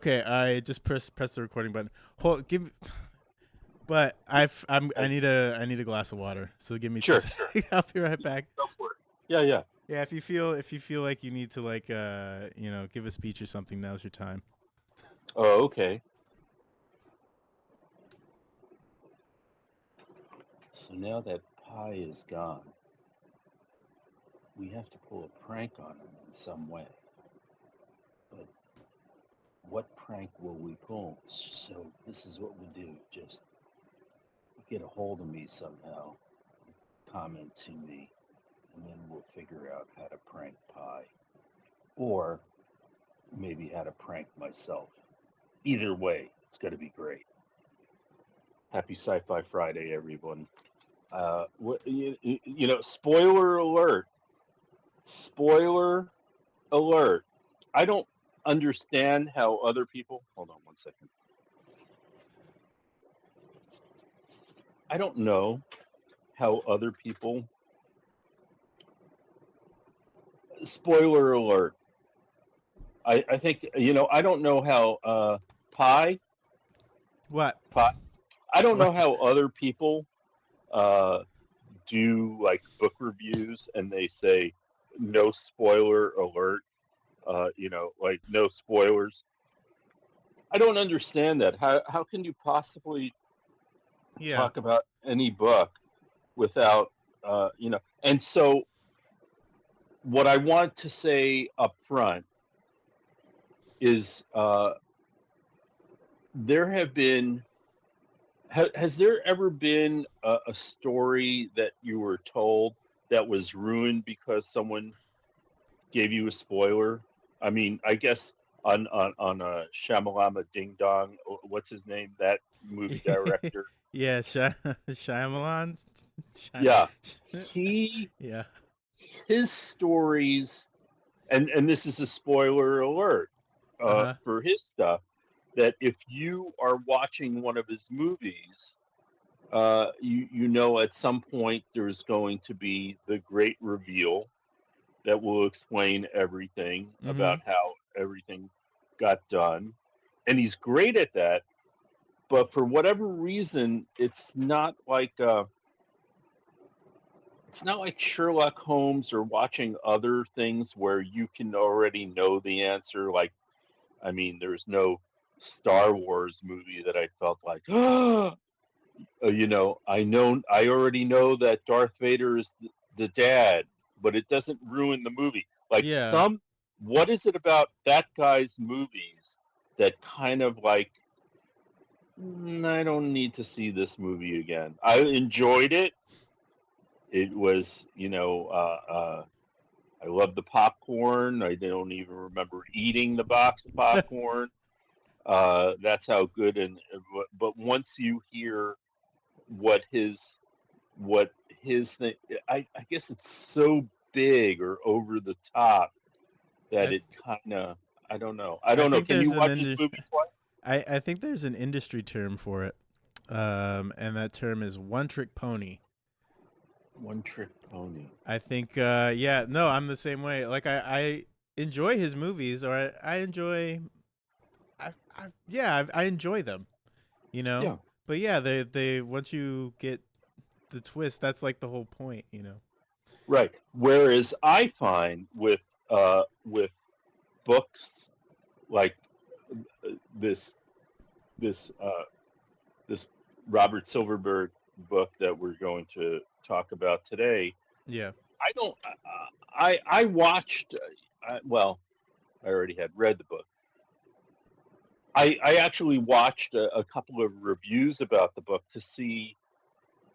Okay, I just press the recording button. Hold, but I need a glass of water. So give me 2 Sure. seconds. I'll be right back. Go for it. Yeah. Yeah, if you feel like you need to give a speech or something, now's your time. Oh, okay. So now that Pi is gone, we have to pull a prank on him in some way. But what prank will we pull? So this is what we do. Just get a hold of me somehow, comment to me, and then we'll figure out how to prank Pi. Or maybe how to prank myself. Either way, it's going to be great. Happy Sci-Fi Friday, everyone. Spoiler alert. Spoiler alert. I don't understand how other people. Hold on one second. I don't know how other people. Spoiler alert. I think, I don't know how Pi. What? Pi. I don't know What? how other people uh, do like book reviews and they say no spoiler alert. Like no spoilers. I don't understand that. How can you possibly Yeah. talk about any book without And so, what I want to say up front is there have been. Has there ever been a story that you were told that was ruined because someone gave you a spoiler? I mean, I guess on a Shamalama Ding Dong, what's his name? That movie director. Yeah, Shyamalan. Yeah, he Yeah. his stories, and this is a spoiler alert Uh-huh. for his stuff. That if you are watching one of his movies, you know at some point there's going to be the great reveal that will explain everything about Mhm. how everything got done. And he's great at that, but for whatever reason, it's not like Sherlock Holmes or watching other things where you can already know the answer. Like, I mean, there's no Star Wars movie that I felt like, I already know that Darth Vader is the dad, but it doesn't ruin the movie. Like Yeah. what is it about that guy's movies that kind of like, I don't need to see this movie again. I enjoyed it. It was, I love the popcorn. I don't even remember eating the box of popcorn. That's how good. But once you hear what his what his thing, I guess it's so big or over the top I that th- it kind of. I I don't know. think Can you there's an watch his movie twice? I think there's an industry term for it. And that term is one trick pony. One Trick Pony. I think yeah, no, I'm the same way. Like I enjoy his movies, or I enjoy I enjoy them, you know? Yeah, But yeah, they once you get the twist, that's like the whole point, you know. right. Whereas I find with books like this this this Robert Silverberg book that we're going to talk about today. Yeah. I don't. I watched. Well, I already had read the book. I actually watched a couple of reviews about the book to see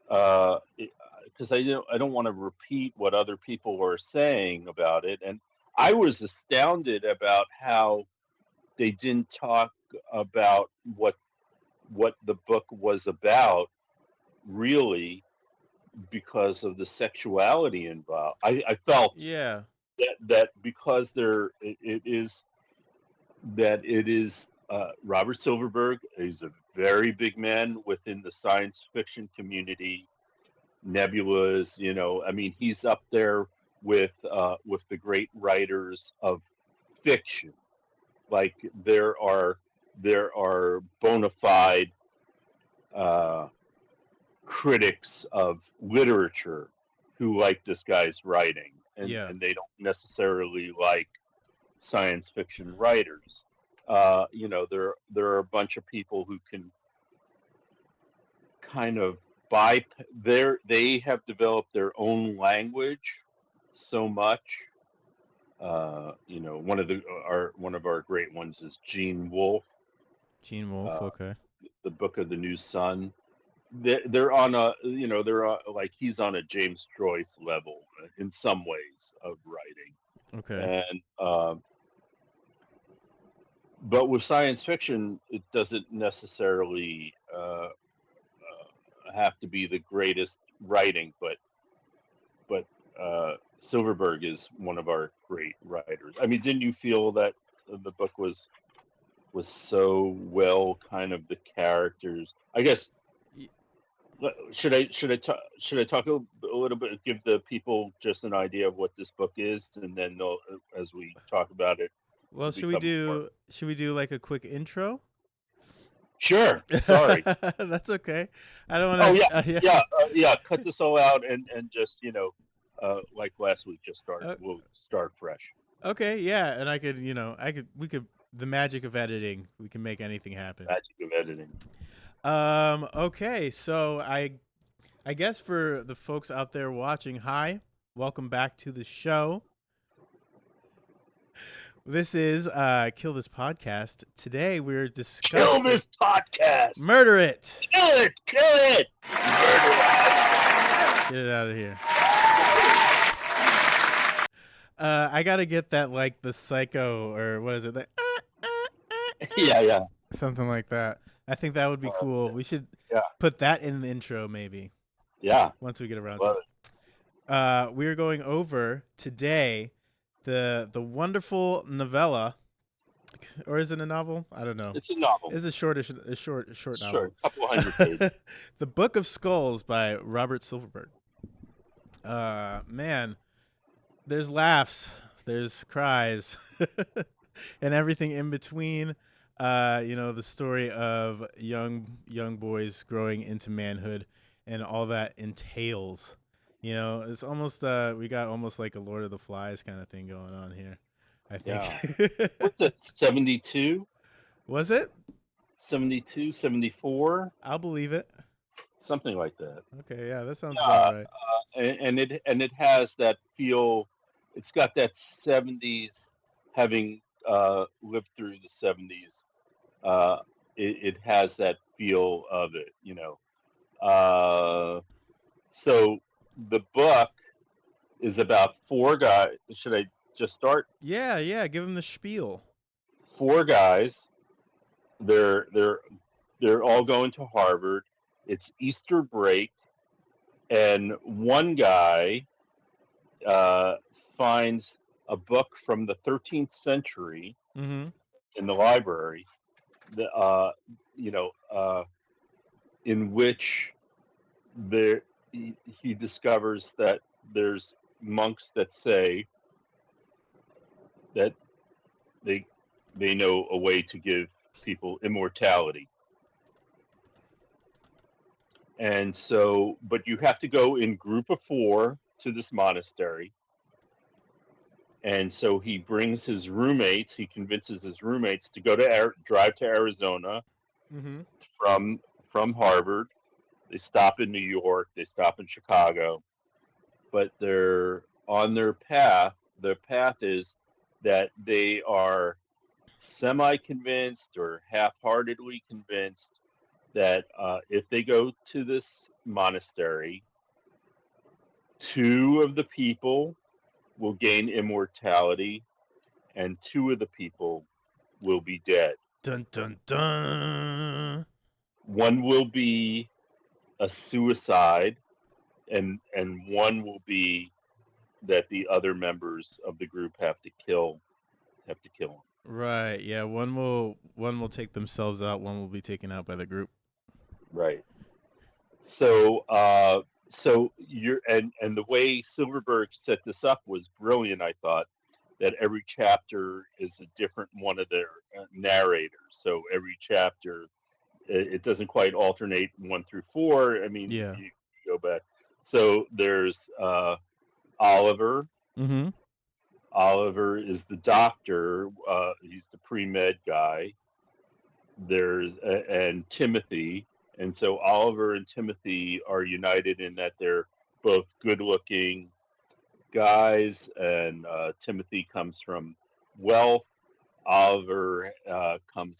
because I don't want to repeat what other people were saying about it, and I was astounded about how they didn't talk about what the book was about really because of the sexuality involved. I felt Yeah. that because it is Robert Silverberg is a very big man within the science fiction community. Nebulas, I mean, he's up there with the great writers of fiction. Like there are there are bona fide uh, critics of literature who like this guy's writing, Yeah. and they don't necessarily like science fiction writers. There are a bunch of people who can kind of they have developed their own language so much. One of our great ones is Gene Wolfe, Gene Wolfe. uh, Okay. the Book of the New Sun. They're on a they're like he's on a James Joyce level in some ways of writing, Okay. and but with science fiction, it doesn't necessarily have to be the greatest writing, but Silverberg is one of our great writers. I mean, didn't you feel that the book was so well kind of the characters? I guess should I talk a little bit, give the people just an idea of what this book is, and then as we talk about it, Well, will become more. should we do like a quick intro? Sure. Sorry. That's okay. I don't Oh want yeah, to. Yeah. yeah. Cut this all out and just like last week, just start. Uh, We'll start fresh. okay. Yeah, and we could. The magic of editing. We can make anything happen. Magic of editing. Okay. So I guess for the folks out there watching, hi, welcome back to the show. This is Kill This Podcast. Today we're discussing Kill this podcast. Murder it. Kill it. Kill it. Murder it. Get it out of here. I gotta get that like the Psycho or what is it? Yeah. Something like that. I think that would be cool. We should put that in the intro maybe. Yeah. Once we get around Love to it. We're going over today the wonderful novella, or is it a novel? I don't know. It's a novel. It's a short novel. Sure, a couple hundred pages. The Book of Skulls by Robert Silverberg. Man, there's laughs, there's cries, and everything in between. The story of young boys growing into manhood and all that entails. It's almost we got almost like a Lord of the Flies kind of thing going on here, I think. Yeah. What's it, 72? Was it? 72, 74? I'll believe it. Something like that. Okay, yeah, that sounds about right. And it has that feel. It's got that 70s, having lived through the 70s. It has that feel of it, So the book is about four guys. Should I just start? Yeah. Give them the spiel. Four guys. They're all going to Harvard. It's Easter break, and one guy finds a book from the 13th century in the library, in which he discovers that there's monks that say that they know a way to give people immortality. And so, but you have to go in group of 4 to this monastery. And so he brings his roommates. He convinces his roommates to go to drive to Arizona from Harvard. They stop in New York. They stop in Chicago. But they're on their path. Their path is that they are semi-convinced or half-heartedly convinced that if they go to this monastery, 2 of the people will gain immortality, and 2 of the people will be dead. Dun dun dun. One will be a suicide, and one will be that the other members of the group have to kill him. Right. Yeah. One will take themselves out. One will be taken out by the group. Right. So the way Silverberg set this up was brilliant, I thought, that every chapter is a different one of their narrators. So every chapter, it doesn't quite alternate 1 through 4. I mean, Yeah. you go back. So there's Oliver. Mm-hmm. Oliver is the doctor. He's the pre-med guy. And Timothy, and so Oliver and Timothy are united in that they're both good-looking guys, and Timothy comes from wealth. Oliver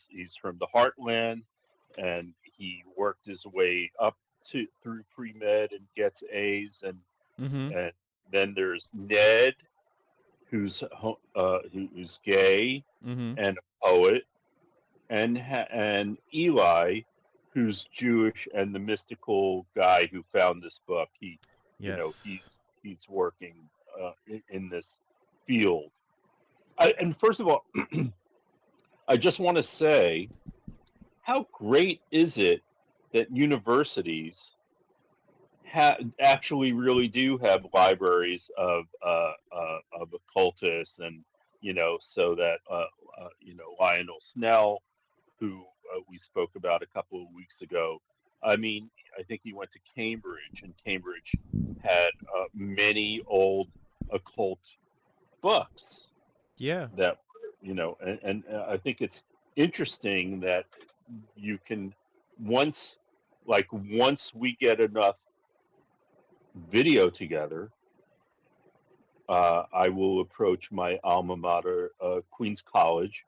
he's from the heartland, and he worked his way up to through pre-med and gets A's, Mm-hmm. and then there's Ned, who's gay Mm-hmm. and a poet, and Eli, who's Jewish and the mystical guy who found this book. Yes. He's working in this field. And first of all, I just want to say, how great is it that universities actually really do have libraries of occultists, and so that Lionel Snell, who we spoke about a couple of weeks ago. I mean, I think he went to Cambridge, and Cambridge had many old occult books Yeah. that, and I think it's interesting that you can once, once we get enough video together, I will approach my alma mater, Queens College,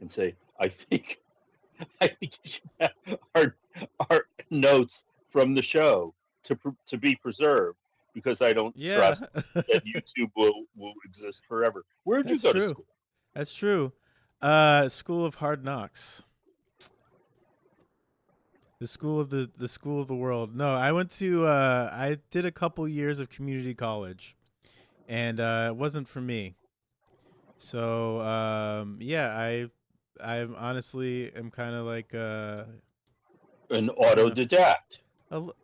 and say, I think you should have our notes from the show to be preserved, because I don't Yeah. trust that YouTube will exist forever. Where'd you That's go to true. school? That's true. School of Hard Knocks. The school of the world. No, I went to I did a couple years of community college, and it wasn't for me. So yeah, I honestly am kind of like An kind of autodidact.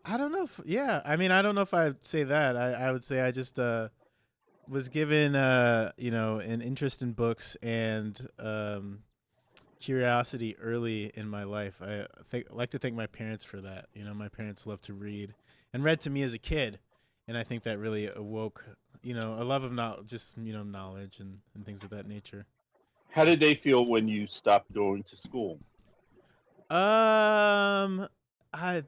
I don't know if yeah, I mean I don't know if I'd say that. I would say I just was given an interest in books and curiosity early in my life. Like to thank my parents for that. My parents loved to read and read to me as a kid, and I think that really awoke a love of just knowledge and things of that nature. How did they feel when you stopped going to school? Um, I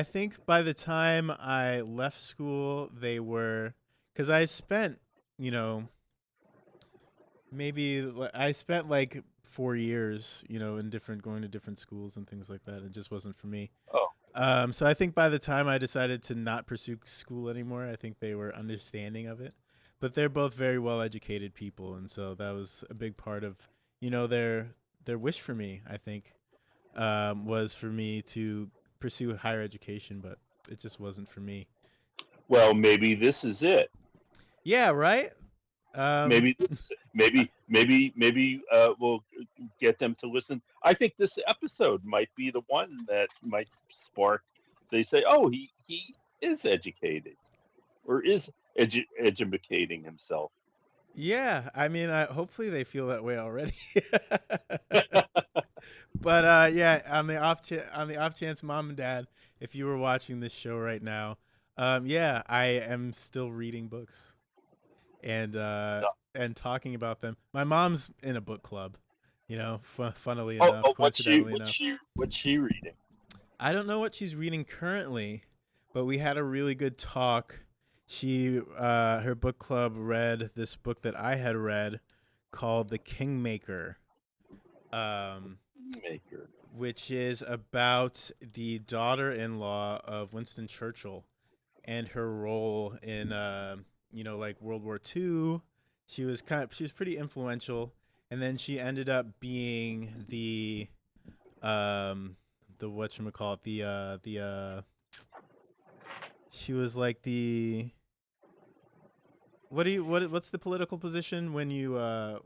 think by the time I left school, they were because I spent you know I spent like 4 years, in different going to different schools and things like that. It just wasn't for me. Oh, So I think by the time I decided to not pursue school anymore, I think they were understanding of it. But they're both very well educated people, and so that was a big part of their wish for me. I think was for me to pursue higher education, but it just wasn't for me. well, maybe this is it. Yeah, right. Um, Maybe this is it. Maybe we'll get them to listen. I think this episode might be the one that might spark. They say, "Oh, he is educated, or is educating himself." yeah, I mean, hopefully they feel that way already. But yeah, on the off chance, mom and dad, if you were watching this show right now, yeah, I am still reading books and So, talking about them. My mom's in a book club, funnily oh, enough, oh, coincidentally enough. what's she reading? I don't know what she's reading currently, but we had a really good talk. She her book club read this book that I had read called The Kingmaker. Um Maker. which is about the daughter-in-law of Winston Churchill and her role in like World War II. She was pretty influential, and then she ended up being the whatchamacallit, the she was like the what's the political position when you are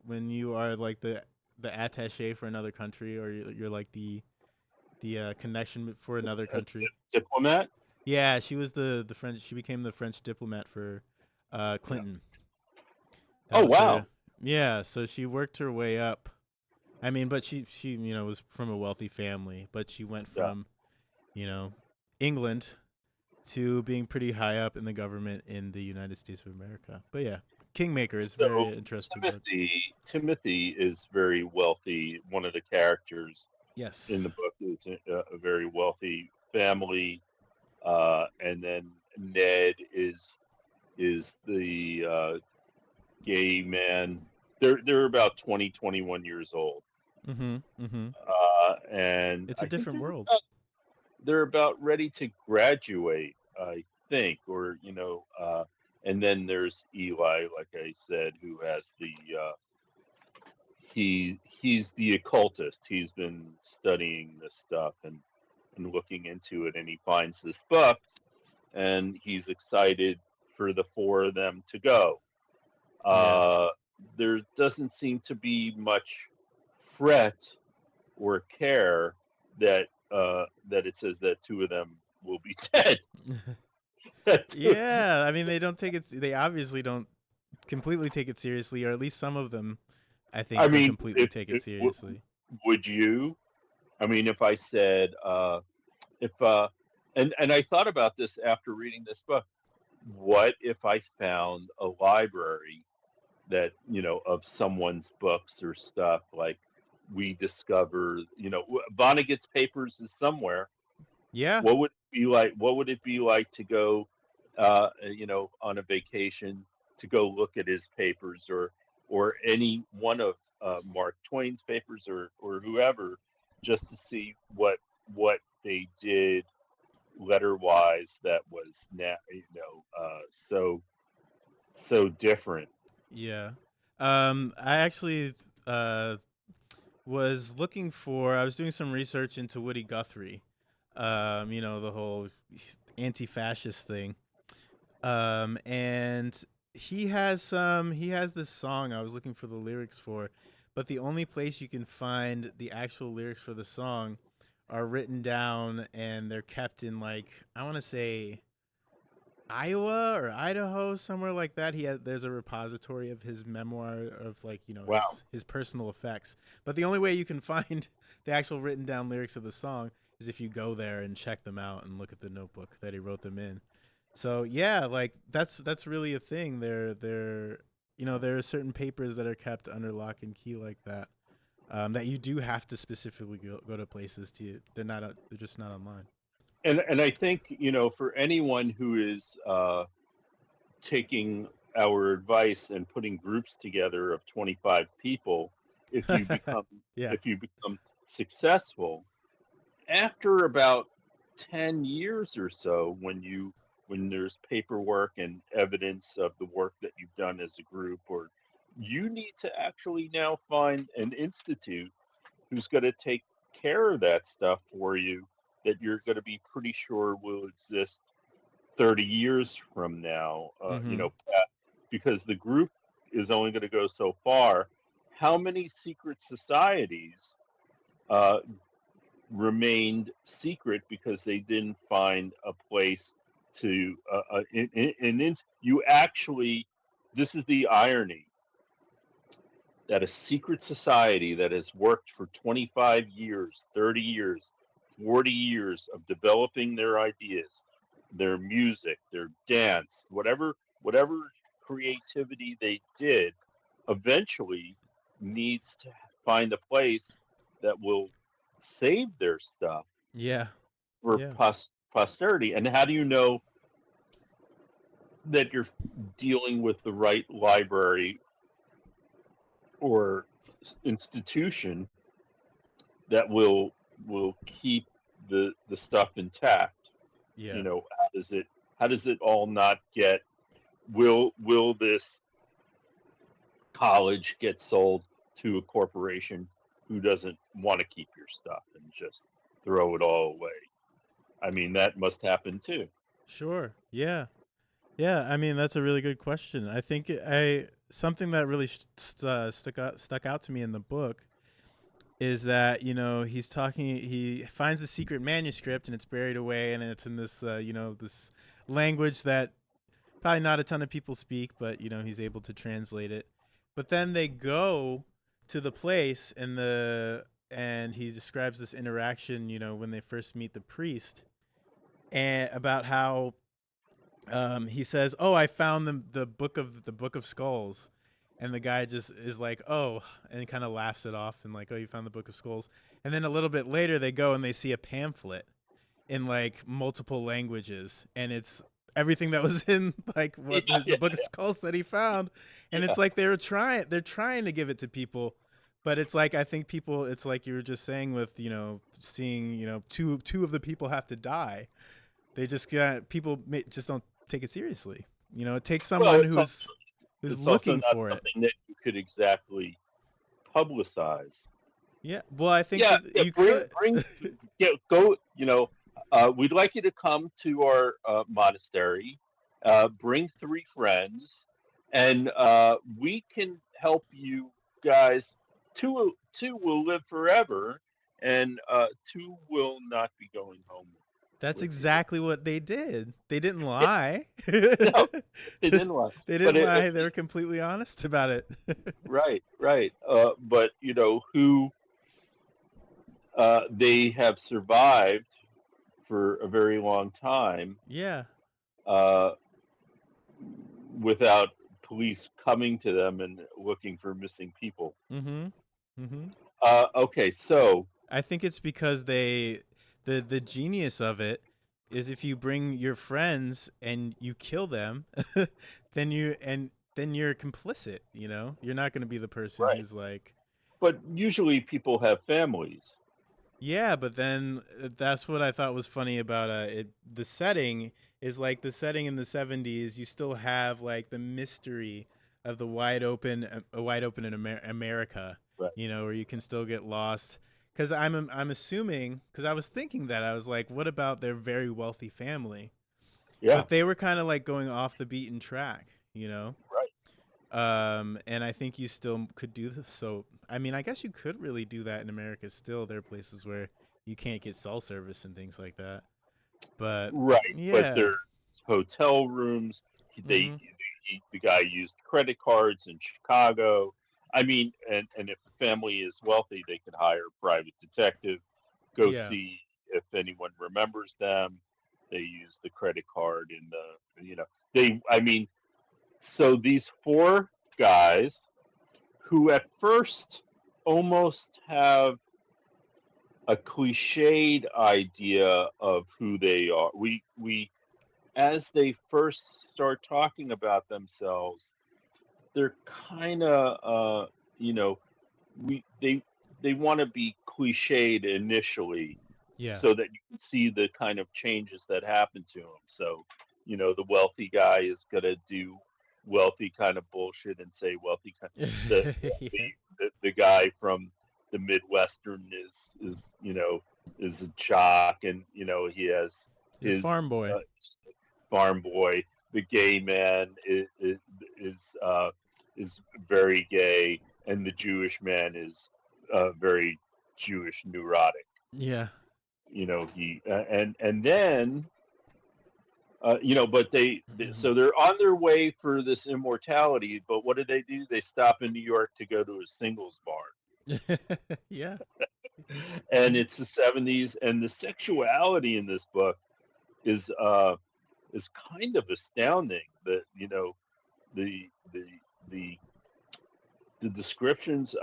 like the attaché for another country, or you're like the connection for another A country. diplomat. Yeah, she was the French. She became the French diplomat for Yeah. Clinton. That Oh was her. wow. Yeah, so she worked her way up. I mean, but she was from a wealthy family, but she went Yeah. from, you know, England to being pretty high up in the government in the United States of America. But yeah, Kingmaker is a So very interesting book. Timothy is very wealthy. One of the characters in the Yes. book is a very wealthy family, and then Ned is the gay man. They're about 20, 21 years old, Mhm. Mhm. and It's a I think different world. they're about ready to graduate, I think, or and then there's Eli, like I said, who has he's the occultist. He's been studying this stuff and looking into it, and he finds this book, and he's excited for the four of them to go. Yeah. Uh, there doesn't seem to be much fret or care that it says that two of them will be dead. Yeah, I mean they don't take it. They obviously don't completely take it seriously, or at least some of them, I I think, don't mean, completely take it seriously. would you? I mean, if I said if and I thought about this after reading this book. What if I found a library that of someone's books or stuff like we discover Vonnegut's papers is somewhere. Yeah. What would it be like to go on a vacation to go look at his papers or any one of Mark Twain's papers or whoever, just to see what they did letter wise that was so different. Yeah. I actually uh was looking for. I was doing some research into Woody Guthrie. The whole anti-fascist thing. And he has this song I was looking for the lyrics for, but the only place you can find the actual lyrics for the song are written down and they're kept in, like, I want to say Iowa or Idaho, somewhere like that. There's a repository of his memoir of, like, Wow. his personal effects. But the only way you can find the actual written down lyrics of the song is if you go there and check them out and look at the notebook that he wrote them in. So yeah, like that's really a thing. There are certain papers that are kept under lock and key like that. That you do have to specifically go to places to. They're just not online. And I think for anyone who is taking our advice and putting groups together of 25 people, if you become Yeah. if you become successful after about 10 years or so, when there's paperwork and evidence of the work that you've done as a group, or you need to actually now find an institute who's going to take care of that stuff for you, that you're going to be pretty sure will exist 30 years from now, Mm-hmm. because the group is only going to go so far. How many secret societies uh, remained secret because they didn't find a place to you actually, this is the irony, that a secret society that has worked for 25 years, 30 years, 40 years of developing their ideas, their music, their dance, whatever creativity they did, eventually needs to find a place that will save their stuff Yeah. for Yeah. posterity. And how do you know that you're dealing with the right library or institution that will keep the stuff intact? Yeah. How does it all not get, will this college get sold to a corporation who doesn't want to keep your stuff and just throw it all away? I mean, that must happen too. Sure. Yeah. Yeah. I mean, that's a really good question. I think I something that really stuck out to me in the book is that he finds the secret manuscript and it's buried away and it's in this language that probably not a ton of people speak, but he's able to translate it. But then they go to the place, and he describes this interaction, when they first meet the priest, and about how he says, "Oh, I found the book of skulls," and the guy just is like, "Oh," and kind of laughs it off and like, "Oh, you found the book of skulls." And then a little bit later, they go and they see a pamphlet in like multiple languages, and it's everything that was in like Yeah, what is the yeah, book of skulls that he found. And yeah. it's like they're trying to give it to people, but it's like I think people, it's like you were just saying with seeing two of the people have to die. They just got people just don't take it seriously. It takes Well, someone who's it's also looking not for it. something that you could exactly publicize. Yeah, well, I think Yeah, that yeah. you could. Yeah, go. We'd like you to come to our monastery. Bring 3 friends, and we can help you guys. Two will live forever, and 2 will not be going home That's with you. exactly what they did. They didn't Yeah, lie. no, They they didn't lie, but didn't lie. They were completely honest about it. right, right. But who they have survived for a very long time Yeah. uh, without police coming to them and looking for missing people. Mhm. Mhm. Okay, so I think it's because the genius of it is if you bring your friends and you kill them, then you're complicit. You're not going to be the person right, who's like, but usually people have families. yeah, but then that's what I thought was funny about it. The setting is like the setting in the 70s. You still have like the mystery of the wide open in America. Right. Where you can still get lost. Because I'm assuming, because I was thinking that I was like, what about their very wealthy family? Yeah. But they were kind of like going off the beaten track. You know. Right. And I think you still could do this. So, I mean, I guess you could really do that in America still. There are places where you can't get cell service and things like that. But Right. But yeah. there's hotel rooms. They, Mm-hmm. the guy used credit cards in Chicago. I mean, and if the family is wealthy, they could hire a private detective, go Yeah. see if anyone remembers them. They use the credit card in they. I mean, so these 4 guys who at first almost have a cliched idea of who they are. We as they first start talking about themselves, they're kind of you know we they want to be cliched initially Yeah. so that you can see the kind of changes that happen to them. So, the wealthy guy is going to do wealthy kind of bullshit and say wealthy kind. The Yeah. the guy from the Midwestern is a jock, and he has He's a his farm boy. farm boy. The gay man is is very gay, and the Jewish man is very Jewish neurotic. Yeah. He and then but so they're on their way for this immortality. But what do? They stop in New York to go to a singles bar, Yeah. and it's the '70s, and the sexuality in this book is uh is kind of astounding. That the the the the descriptions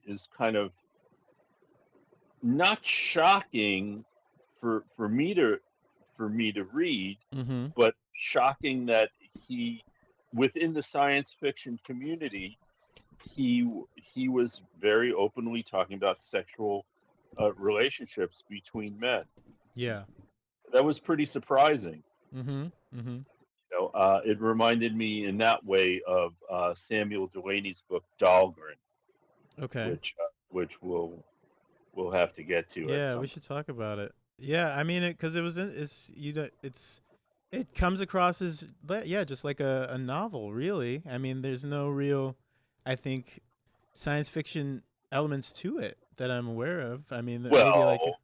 is kind of not shocking for me to read, Mm-hmm. but shocking that he within the science fiction community he was very openly talking about sexual relationships between men. Yeah. That was pretty surprising. Mm-hmm. Mm-hmm. It reminded me in that way of Samuel Delaney's book Dahlgren, Okay. which we'll have to get to at Yeah, we some. should talk about it. Yeah, I mean, because it's it comes across as yeah, just like a novel, really. I mean, there's no real, I think, science fiction elements to it that I'm aware of. I mean, maybe like, Well,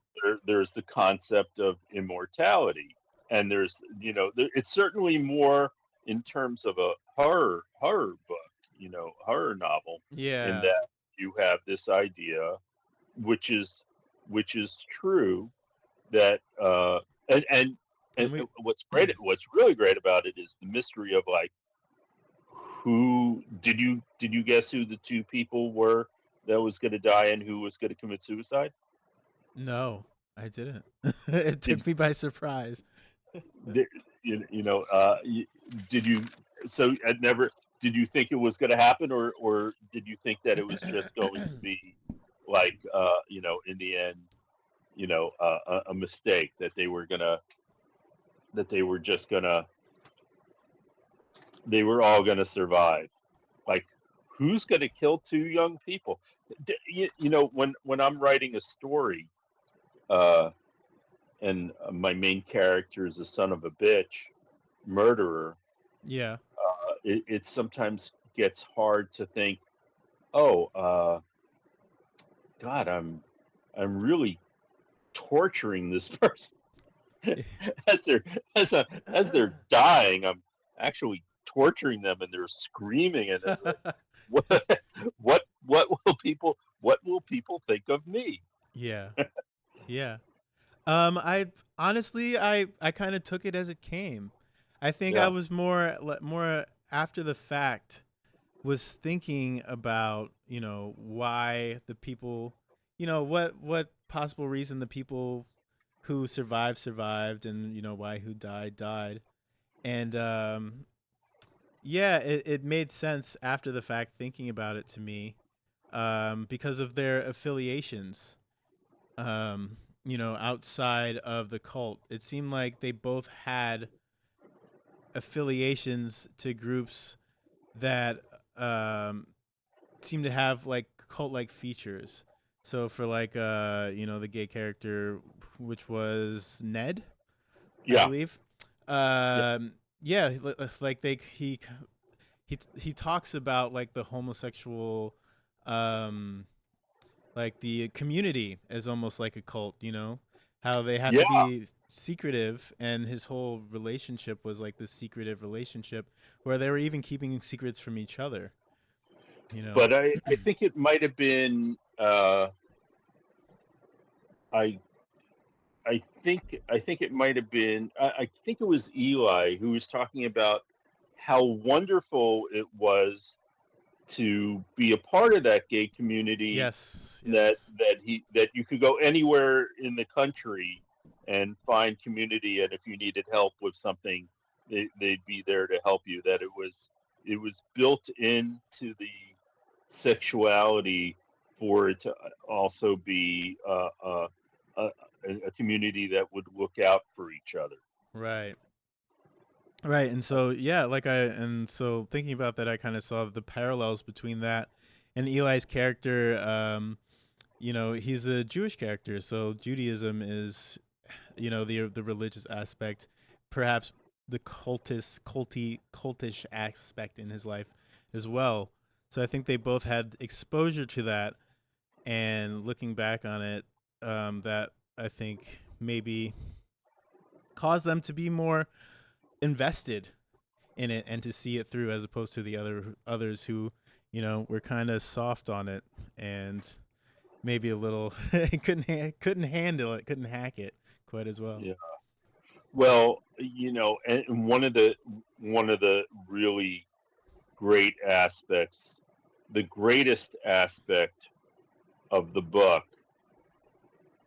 there's the concept of immortality, and it's certainly more in terms of a horror book. horror novel, in Yeah. that you have this idea, which is true, that and And we what's really great about it is the mystery of, like, who did you guess who the two people were that was going to die and who was going to commit suicide? No, I didn't. It Did took me by surprise. did, did you? So I never. Did you think it was going to happen, or did you think that it was just going to be, like, in the end, a mistake, that they were gonna that they were just gonna they were all gonna survive? Like, who's gonna kill two young people? When I'm writing a story, uh, and my main character is a son of a bitch murderer, Yeah. it sometimes gets hard to think, oh, God, I'm really torturing this person as they're as they're dying. I'm actually torturing them, and they're screaming, and it's like, what what will people think of me? Yeah. Yeah. I honestly, I kind of took it as it came. I think I Yeah, was more after the fact was thinking about, why the people, what possible reason the people who survived, and why who died. And yeah, it made sense after the fact thinking about it to me, because of their affiliations, outside of the cult. It seemed like they both had affiliations to groups that um, seem to have like cult like features. So for like the gay character, which was Ned, I yeah, believe. yeah, Yeah, like he talks about like the homosexual, um like the community as almost like a cult, how they have to yeah. be secretive, and his whole relationship was like this secretive relationship where they were even keeping secrets from each other, you know. But I think it might have been. I I think it might have been. I think it was Eli who was talking about how wonderful it was to be a part of that gay community, Yes, that yes. you could go anywhere in the country and find community, and if you needed help with something, they'd be there to help you. That it was built into the sexuality for it to also be a, a community that would look out for each other. Right. Right. And so yeah, and so thinking about that, I kind of saw the parallels between that and Eli's character. He's a Jewish character, so Judaism is, the religious aspect, perhaps the cultish aspect in his life as well. So I think they both had exposure to that, and looking back on it, that I think maybe caused them to be more invested in it and to see it through, as opposed to the others who, were kind of soft on it, and maybe a little couldn't handle it, couldn't hack it quite as well. Yeah. Well, and one of the really great aspects, the greatest aspect of the book,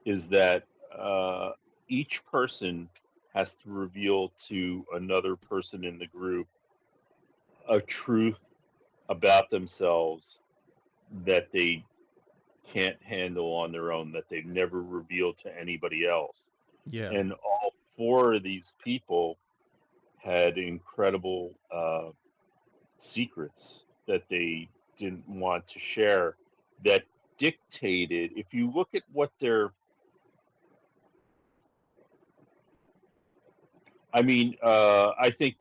is that uh, each person has to reveal to another person in the group a truth about themselves that they can't handle on their own, that they've never revealed to anybody else. Yeah. And all four of these people had incredible secrets that they didn't want to share, that dictated, if you look at what their, I think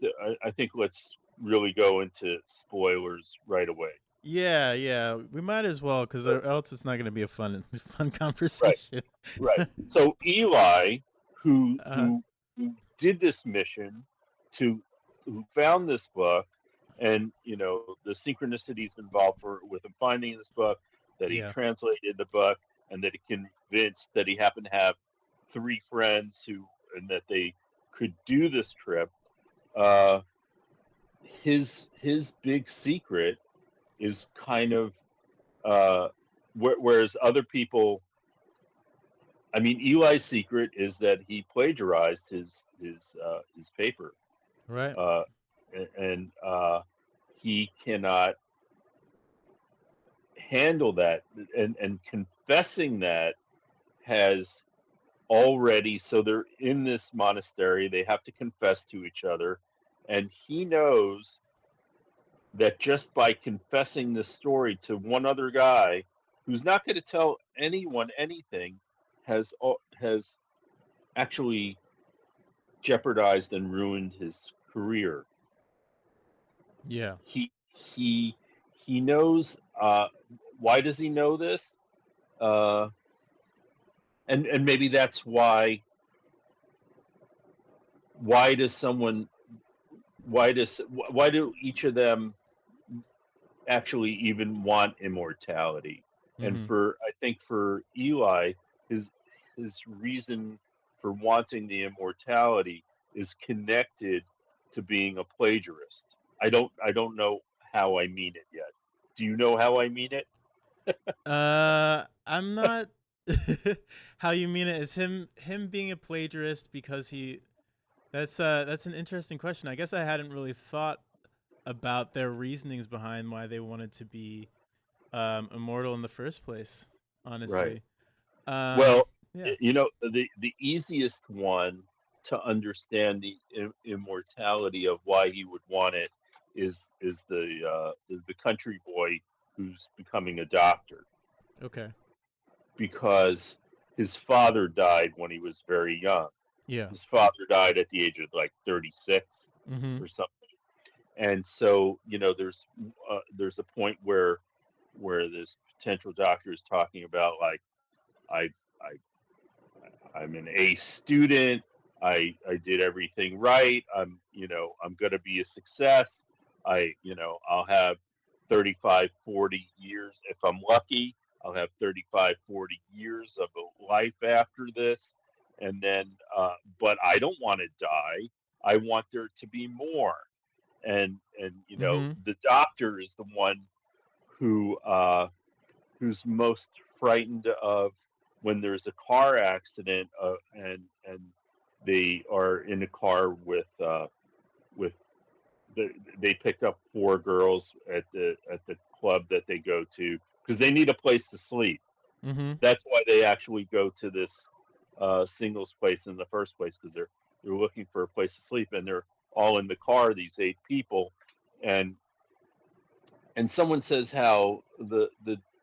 let's really go into spoilers right away. Yeah, yeah. We might as well, because So, else it's not going to be a fun right, conversation. right. So Eli, uh, who did this mission, to who found this book, and the synchronicities involved for with him finding this book, that he Yeah. translated the book, and that he convinced that he happened to have three friends who and that they could do this trip. Uh, his big secret is kind of uh, whereas other people, I mean, Eli's secret is that he plagiarized his paper, Right. uh, and he cannot handle that, and confessing that has already, so they're in this monastery, they have to confess to each other, and he knows that just by confessing this story to one other guy who's not going to tell anyone anything has actually jeopardized and ruined his career. Yeah. He knows. Why does he know this? Uh, and maybe that's why does someone why do each of them actually even want immortality? And Mm-hmm. for I think for Eli, his his reason for wanting the immortality is connected to being a plagiarist. I don't know how I mean it yet. Do you know how I mean it? I'm not. How you mean it is him being a plagiarist because he. That's an interesting question. I guess I hadn't really thought about their reasonings behind why they wanted to be immortal in the first place. Right. Honestly, Well, yeah. the easiest one to understand the immortality of why he would want it is the country boy who's becoming a doctor, Okay. because his father died when he was very young. Yeah. His father died at the age of like 36 Mm-hmm. or something, and so there's a point where this potential doctor is talking about, like, I I I'm an A student. I did everything right. I'm going to be a success. I'll have 35, 40 years if I'm lucky. I'll have 35, 40 years of a life after this, and then but I don't want to die. I want there to be more. And Mm-hmm. the doctor is the one who who's most frightened of when there's a car accident, and they are in a car with the, they picked up four girls at the club that they go to because they need a place to sleep. Mm-hmm. That's why they actually go to this singles place in the first place, because they're looking for a place to sleep, and they're all in the car, these eight people, and someone says how the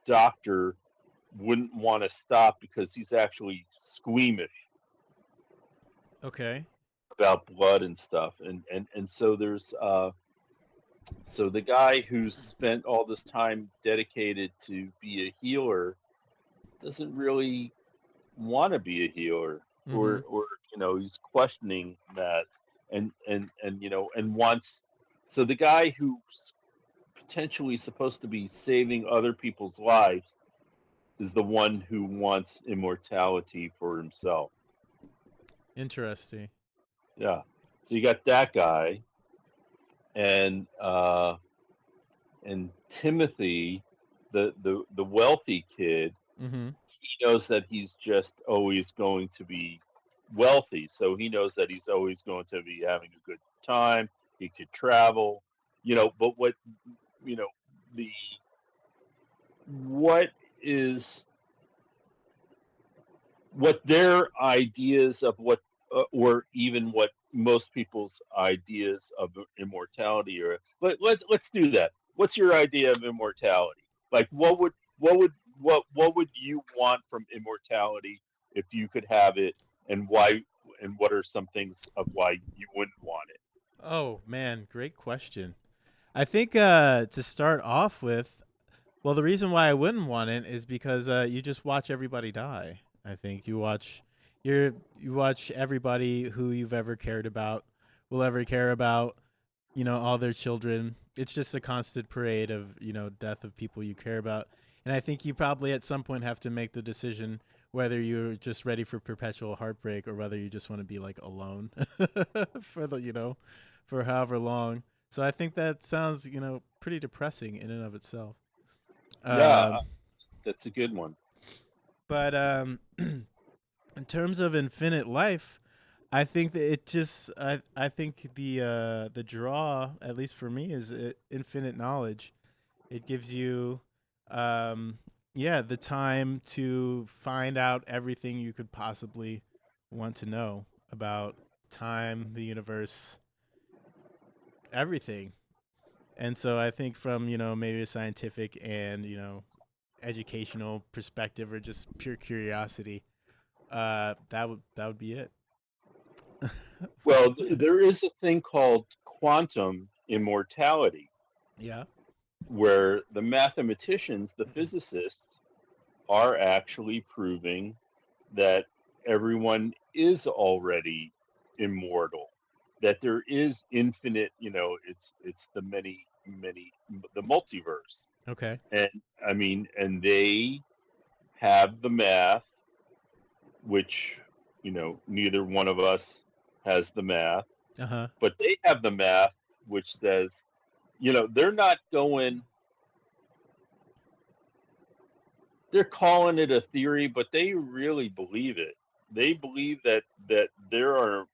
doctor wouldn't want to stop because he's actually squeamish Okay. about blood and stuff, and so there's so the guy who's spent all this time dedicated to be a healer doesn't really want to be a healer, Mm-hmm. or he's questioning that, and wants, so the guy who's potentially supposed to be saving other people's lives is the one who wants immortality for himself. Interesting. Yeah. So you got that guy, and Timothy, the wealthy kid. Mm-hmm. He knows that he's just always going to be wealthy, so he knows that he's always going to be having a good time. He could travel, But you know the what is what their ideas of what, or even what most people's ideas of immortality are. Let's do that. What's your idea of immortality? Like, what would you want from immortality if you could have it, and why, and what are some things of why you wouldn't want it? Oh man, great question. I think to start off with, well, the reason why I wouldn't want it is because you just watch everybody die. I think you watch everybody who you've ever cared about will ever care about all their children. It's just a constant parade of, death of people you care about. And I think you probably at some point have to make the decision whether you're just ready for perpetual heartbreak or whether you just want to be like alone for for however long. So I think that sounds, pretty depressing in and of itself. Yeah, Um, that's a good one. but in terms of infinite life, I think that I think the draw, at least for me, is infinite knowledge. It gives you the time to find out everything you could possibly want to know about time, the universe, everything. And so I think from, maybe a scientific and, educational perspective or just pure curiosity, that would be it. Well, there is a thing called quantum immortality, Yeah. where the mathematicians, the physicists, are actually proving that everyone is already immortal, that there is infinite, it's the the multiverse. Okay. And I mean, and they have the math, which, neither one of us has the math, Uh huh. but they have the math, which says, they're not going, they're calling it a theory, but they really believe it. They believe that there are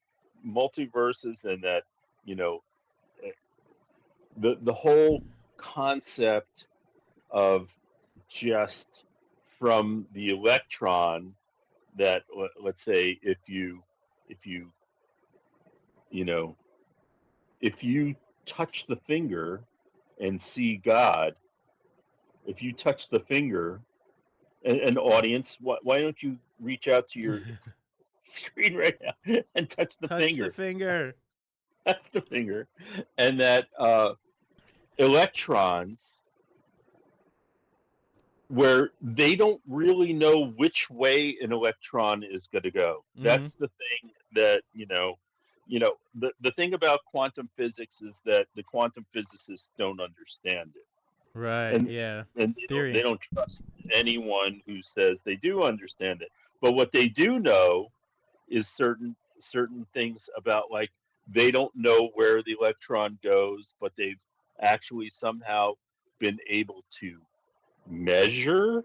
multiverses, and that, you know eh, the whole concept of just from the electron, that let's say, if you you know if you touch the finger and see God, if you touch the finger, an audience, why don't you reach out to your screen right now and touch the Touch the finger? finger. Touch the finger. And that electrons, where they don't really know which way an electron is going to go. Mm-hmm. That's the thing that, the thing about quantum physics is that the quantum physicists don't understand it. Right. And Yeah. and It's they theory. don't trust anyone who says they do understand it. But what they do know is certain things about, like, they don't know where the electron goes, but they've actually somehow been able to measure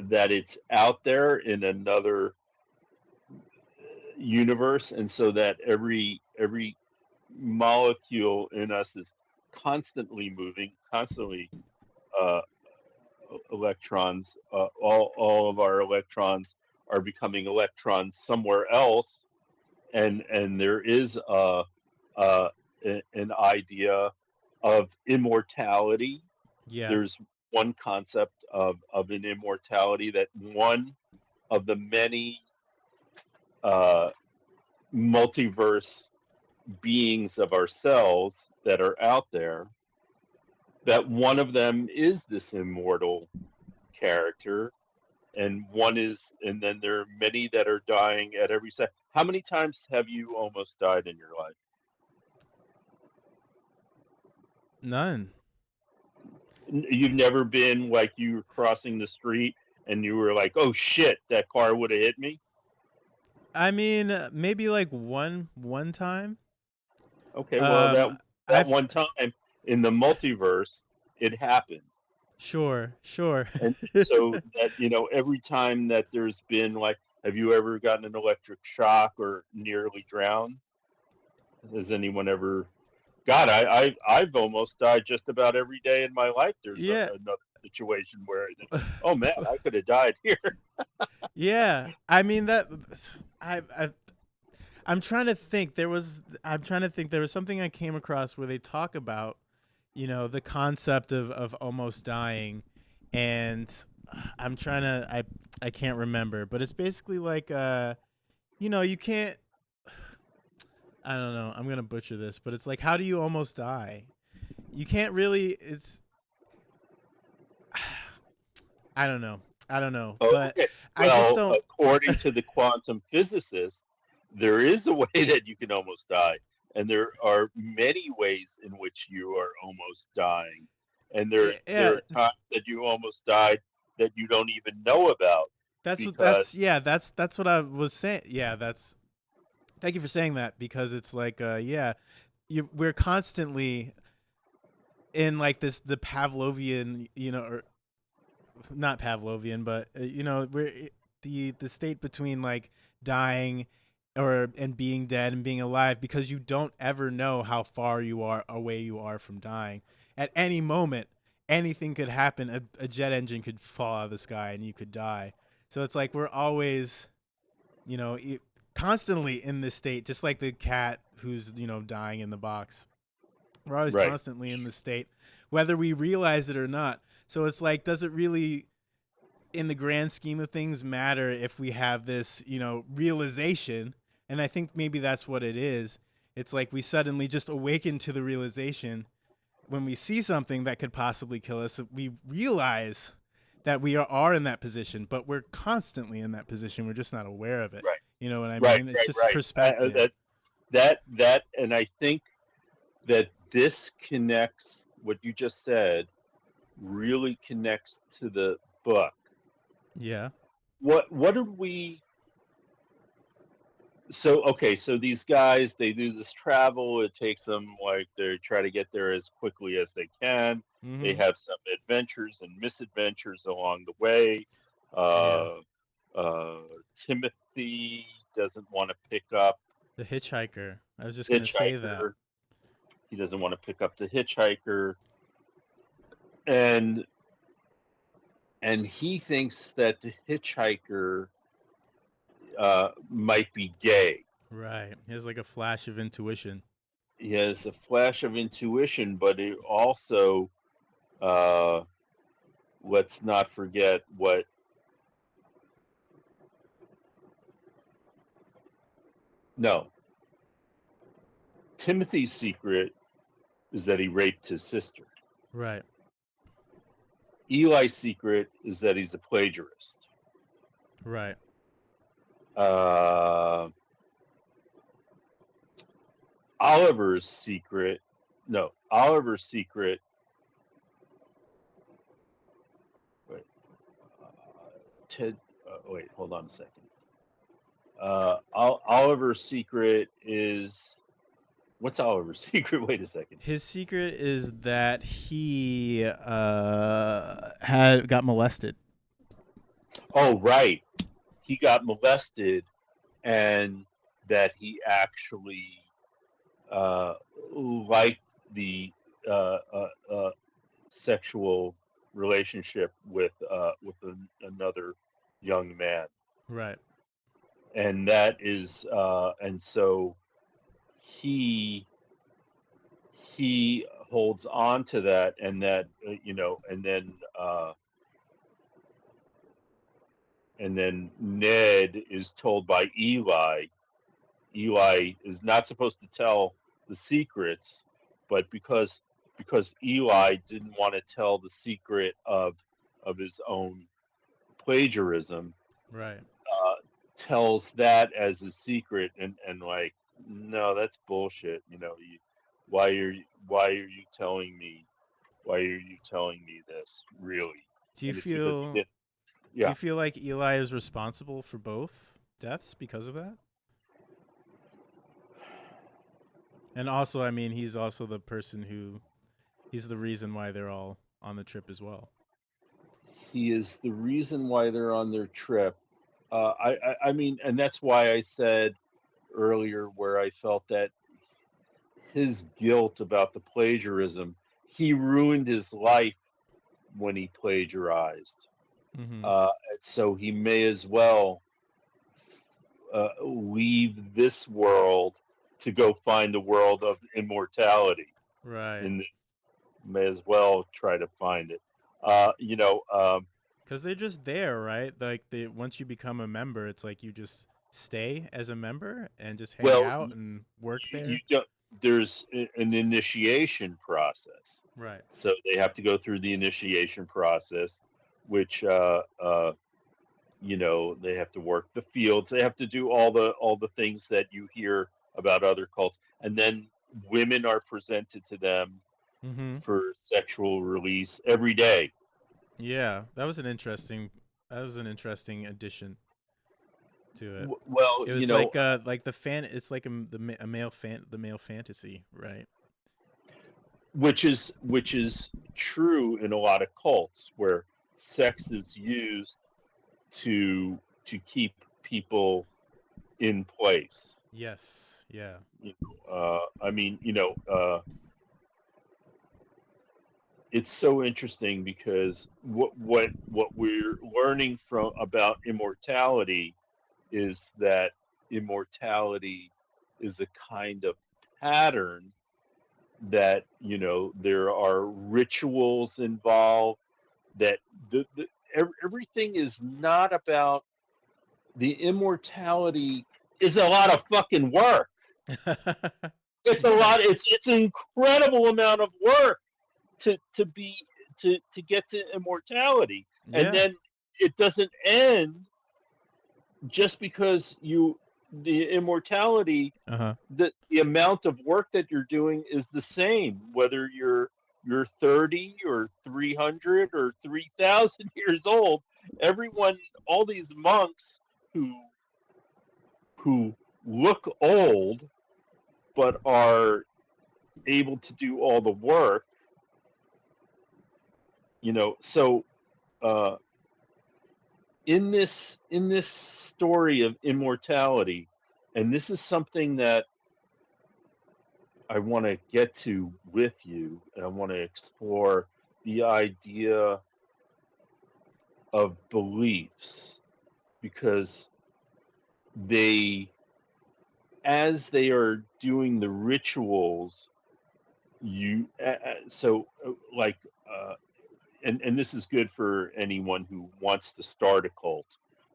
that it's out there in another universe, and so that every molecule in us is constantly moving, constantly uh, electrons. All of our electrons are becoming electrons somewhere else, and there is a an idea of immortality. Yeah. There's one concept of an immortality, that one of the many uh, multiverse beings of ourselves that are out there, that one of them is this immortal character, and then there are many that are dying at every second. How many times have you almost died in your life? None. You've never been like, you were crossing the street and you were like, "Oh shit, that car would have hit me." I mean, maybe like one time. Okay, well, Um, that I've one time in the multiverse, it happened. sure, sure. And so that, every time that there's been, like, have you ever gotten an electric shock or nearly drowned? Has anyone ever? God, I've almost died just about every day in my life. There's Yeah. another situation where I think, oh man, I could have died here. Yeah. I mean that I I'm trying to think there was something I came across where they talk about, the concept of almost dying, and I'm trying to I can't remember, but it's basically like you can't I don't know. I'm going to butcher this, but it's like how do you almost die? You can't really it's I don't know. I don't know, Oh, but okay. I just Well, don't according to the quantum physicist, there is a way that you can almost die, and there are many ways in which you are almost dying, and there Yeah, are times that you almost died that you don't even know about because that's what I was saying. Yeah, that's thank you for saying that, because it's like yeah, we're constantly in like this the Pavlovian, or not Pavlovian, but the state between like dying or and being dead and being alive, because you don't ever know how far you are away you are from dying. At any moment, anything could happen. A jet engine could fall out of the sky and you could die. So it's like we're always, you know, constantly in this state, just like the cat who's, dying in the box. We're always right, constantly in this state, whether we realize it or not. So it's like, does it really, in the grand scheme of things, matter if we have this, realization? And I think maybe that's what it is. It's like we suddenly just awaken to the realization when we see something that could possibly kill us. We realize that we are in that position, but we're constantly in that position. We're just not aware of it. right, You know what I right, mean? It's right, just right. perspective. And I think that this connects what you just said really connects to the book. Yeah. What are we so okay, so these guys they do this travel, it takes them like they try to get there as quickly as they can. They Mm-hmm. have some adventures and misadventures along the way. Yeah. Uh uh Timothy doesn't want to pick up The hitchhiker. I was just the gonna say that. hitchhiker. He doesn't want to pick up the hitchhiker and he thinks that the hitchhiker might be gay. Right. He has like a flash of intuition. He has a flash of intuition, but it also, uh, let's not forget what. No, Timothy's secret is that he raped his sister. Right. Eli's secret is that he's a plagiarist. Right. Uh, Oliver's secret, no, Oliver's secret. Wait, Ted. Wait, hold on a second. Oliver's secret is what's Oliver's secret? Wait a second. His secret is that he had got molested. Oh, right. He got molested, and that he actually uh, liked the uh, uh, uh, sexual relationship with another young man, Right. and that is and so he he holds on to that, and that and then Ned is told by Eli. Eli is not supposed to tell the secrets, but because Eli didn't want to tell the secret of his own plagiarism, Right. uh, tells that as a secret, and like, no, that's bullshit. Why are you telling me? Why are you telling me this really? Do you And it's because he feel did. do Yeah. you feel like Eli is responsible for both deaths because of that? And also, I mean, he's also the person who he's the reason why they're all on the trip as well. He is the reason why they're on their trip. I mean, and that's why I said earlier where I felt that his guilt about the plagiarism, he ruined his life when he plagiarized. Mm-hmm. Uh, so he may as well leave this world to go find the world of immortality. Right. In this, may as well try to find it. You know, Because they're just there, right? Like once you become a member, it's like you just stay as a member and just hang well, out and work you there. don't. There's an initiation process, Right. so they have to go through the initiation process, which they have to work the fields. They have to do all the things that you hear about other cults, and then women are presented to them Mm-hmm. for sexual release every day. Yeah, that was an interesting addition to it. Well, It was like the fan. It's like a male the male fantasy, right? which is true in a lot of cults where sex is used to keep people in place. Yes. Yeah. I mean, it's so interesting because what we're learning from about immortality is that immortality is a kind of pattern, that there are rituals involved, that everything is not about the immortality, is a lot of fucking work. It's a Yeah. lot. It's an incredible amount of work to be to get to immortality, and Yeah. then it doesn't end just because the immortality. Uh-huh. The amount of work that you're doing is the same whether you're 30 or 300 or 3,000 years old. Everyone, all these monks who who look old but are able to do all the work, so uh, in this story of immortality, and this is something that I want to get to with you, and I want to explore the idea of beliefs, because they, as they are doing the rituals, like, uh, and this is good for anyone who wants to start a cult.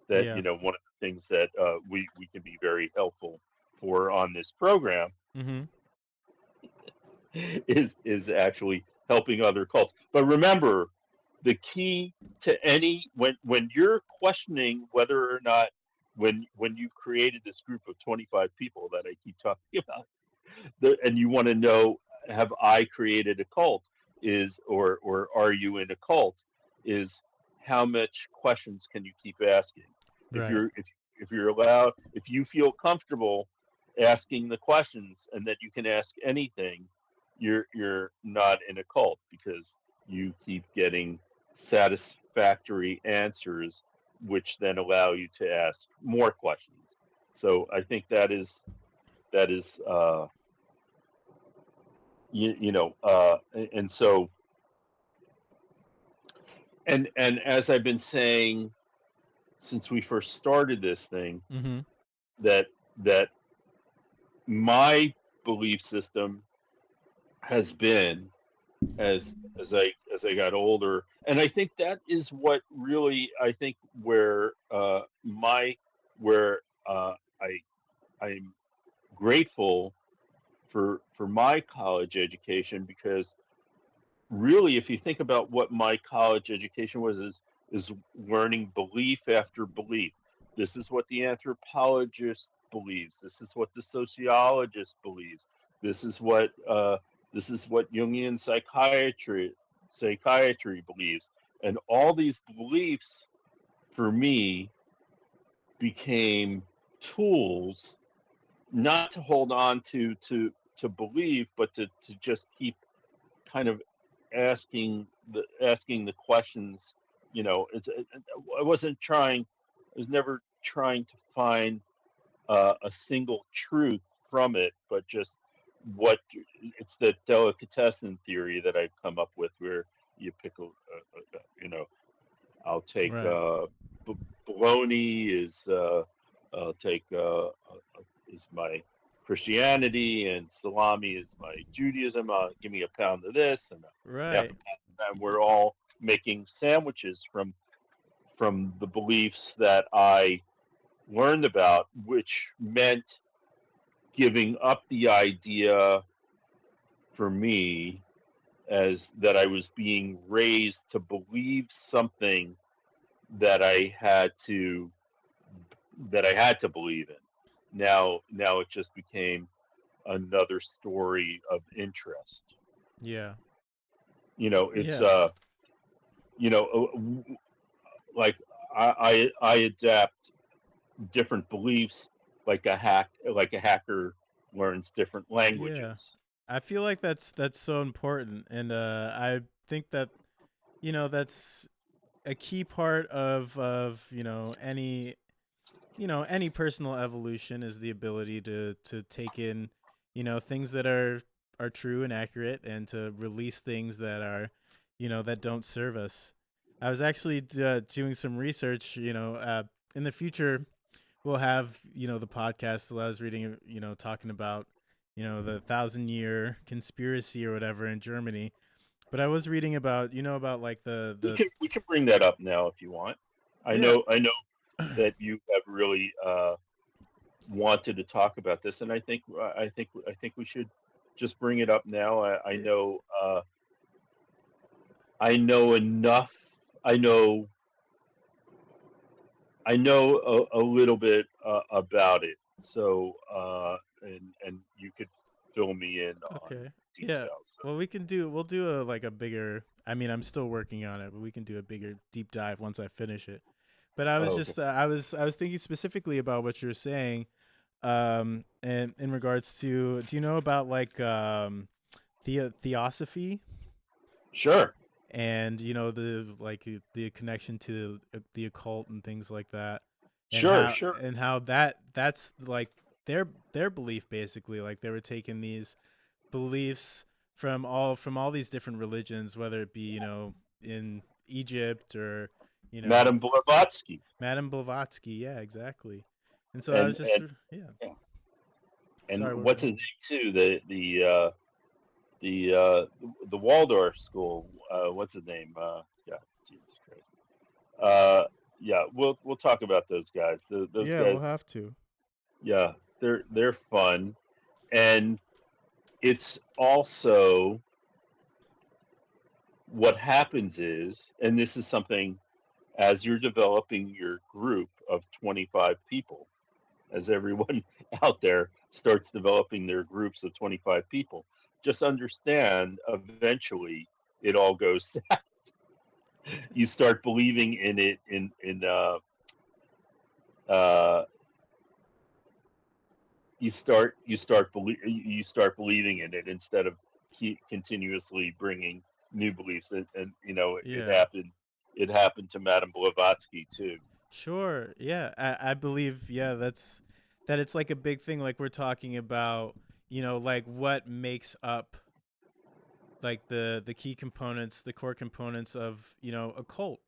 That, Yeah. one of the things that we can be very helpful for on this program Mm-hmm. is actually helping other cults. But remember, the key to any, when you're questioning whether or not, when you created this group of 25 people that I keep talking about, and you want to know, have I created a cult, is, or are you in a cult, is how much questions can you keep asking? If Right. you're if you're allowed, if you feel comfortable asking the questions and that you can ask anything, you're not in a cult, because you keep getting satisfactory answers, which then allow you to ask more questions. So I think that is and so, and as I've been saying since we first started this thing, Mm-hmm. that that my belief system has been, as I got older, and I think that is what really, I think, where I I'm grateful for my college education, because really, if you think about what my college education was, is learning belief after belief. This is what the anthropologist believes. This is what the sociologist believes. This is what Jungian psychiatry believes, and all these beliefs for me became tools, not to hold on to believe, but to just keep kind of asking the questions. I wasn't trying. I was never trying to find a single truth from it, but just what it's the delicatessen theory that I've come up with, where you pick I'll take Right. bologna I'll take is my Christianity, and salami is my Judaism. Give me a pound of this and a half Right. a pound of that. And we're all making sandwiches from the beliefs that I learned about, which meant giving up the idea for me, as that I was being raised to believe something that I had to that I had to believe in. now it just became another story of interest. Yeah. It's Yeah. like I adapt different beliefs like a hacker learns different Yeah. languages. I feel like that's so important, and I think that that's a key part of any personal evolution is the ability to take in things that are true and accurate, and to release things that are that don't serve us. I was actually doing some research. In the future we'll have the podcast that I was reading, talking about the 1,000 year conspiracy or whatever in Germany. But I was reading about about like the We can bring that up now if you want. yeah. I know that you have really wanted to talk about this, and I think we should just bring it up now. I know enough. I know I know a little bit about it, so and you could fill me in on Okay. Yeah. details. So, Well, we'll do a bigger. I mean, I'm still working on it, but we can do a bigger deep dive once I finish it. But I was oh, okay. just I was thinking specifically about what you're saying, and in regards to, do you know about like theosophy, Sure, and the like the connection to the occult and things like that, and sure, how sure. that's like their belief, basically, like they were taking these beliefs from all these different religions, whether it be in Egypt, or you know Madame Blavatsky, Madame Blavatsky. Yeah, exactly. And so I was and just and yeah. yeah, and Sorry, what were what's you his saying? name too? The Waldorf school. What's his name? Yeah, Jesus Christ. Yeah, we'll talk about those guys. Those Yeah, we'll guys, have to. yeah, they're fun, and it's also what happens is, and this is something as you're developing your group of 25 people, as everyone out there starts developing their groups of 25 people, just understand eventually it all goes. You start believing in it uh, you start believing in it instead of continuously bringing new beliefs, and Yeah. it happened to Madame Blavatsky too. Sure. Yeah. I believe, yeah, that it's like a big thing, like we're talking about, like what makes up like the key components, the core components of, a cult,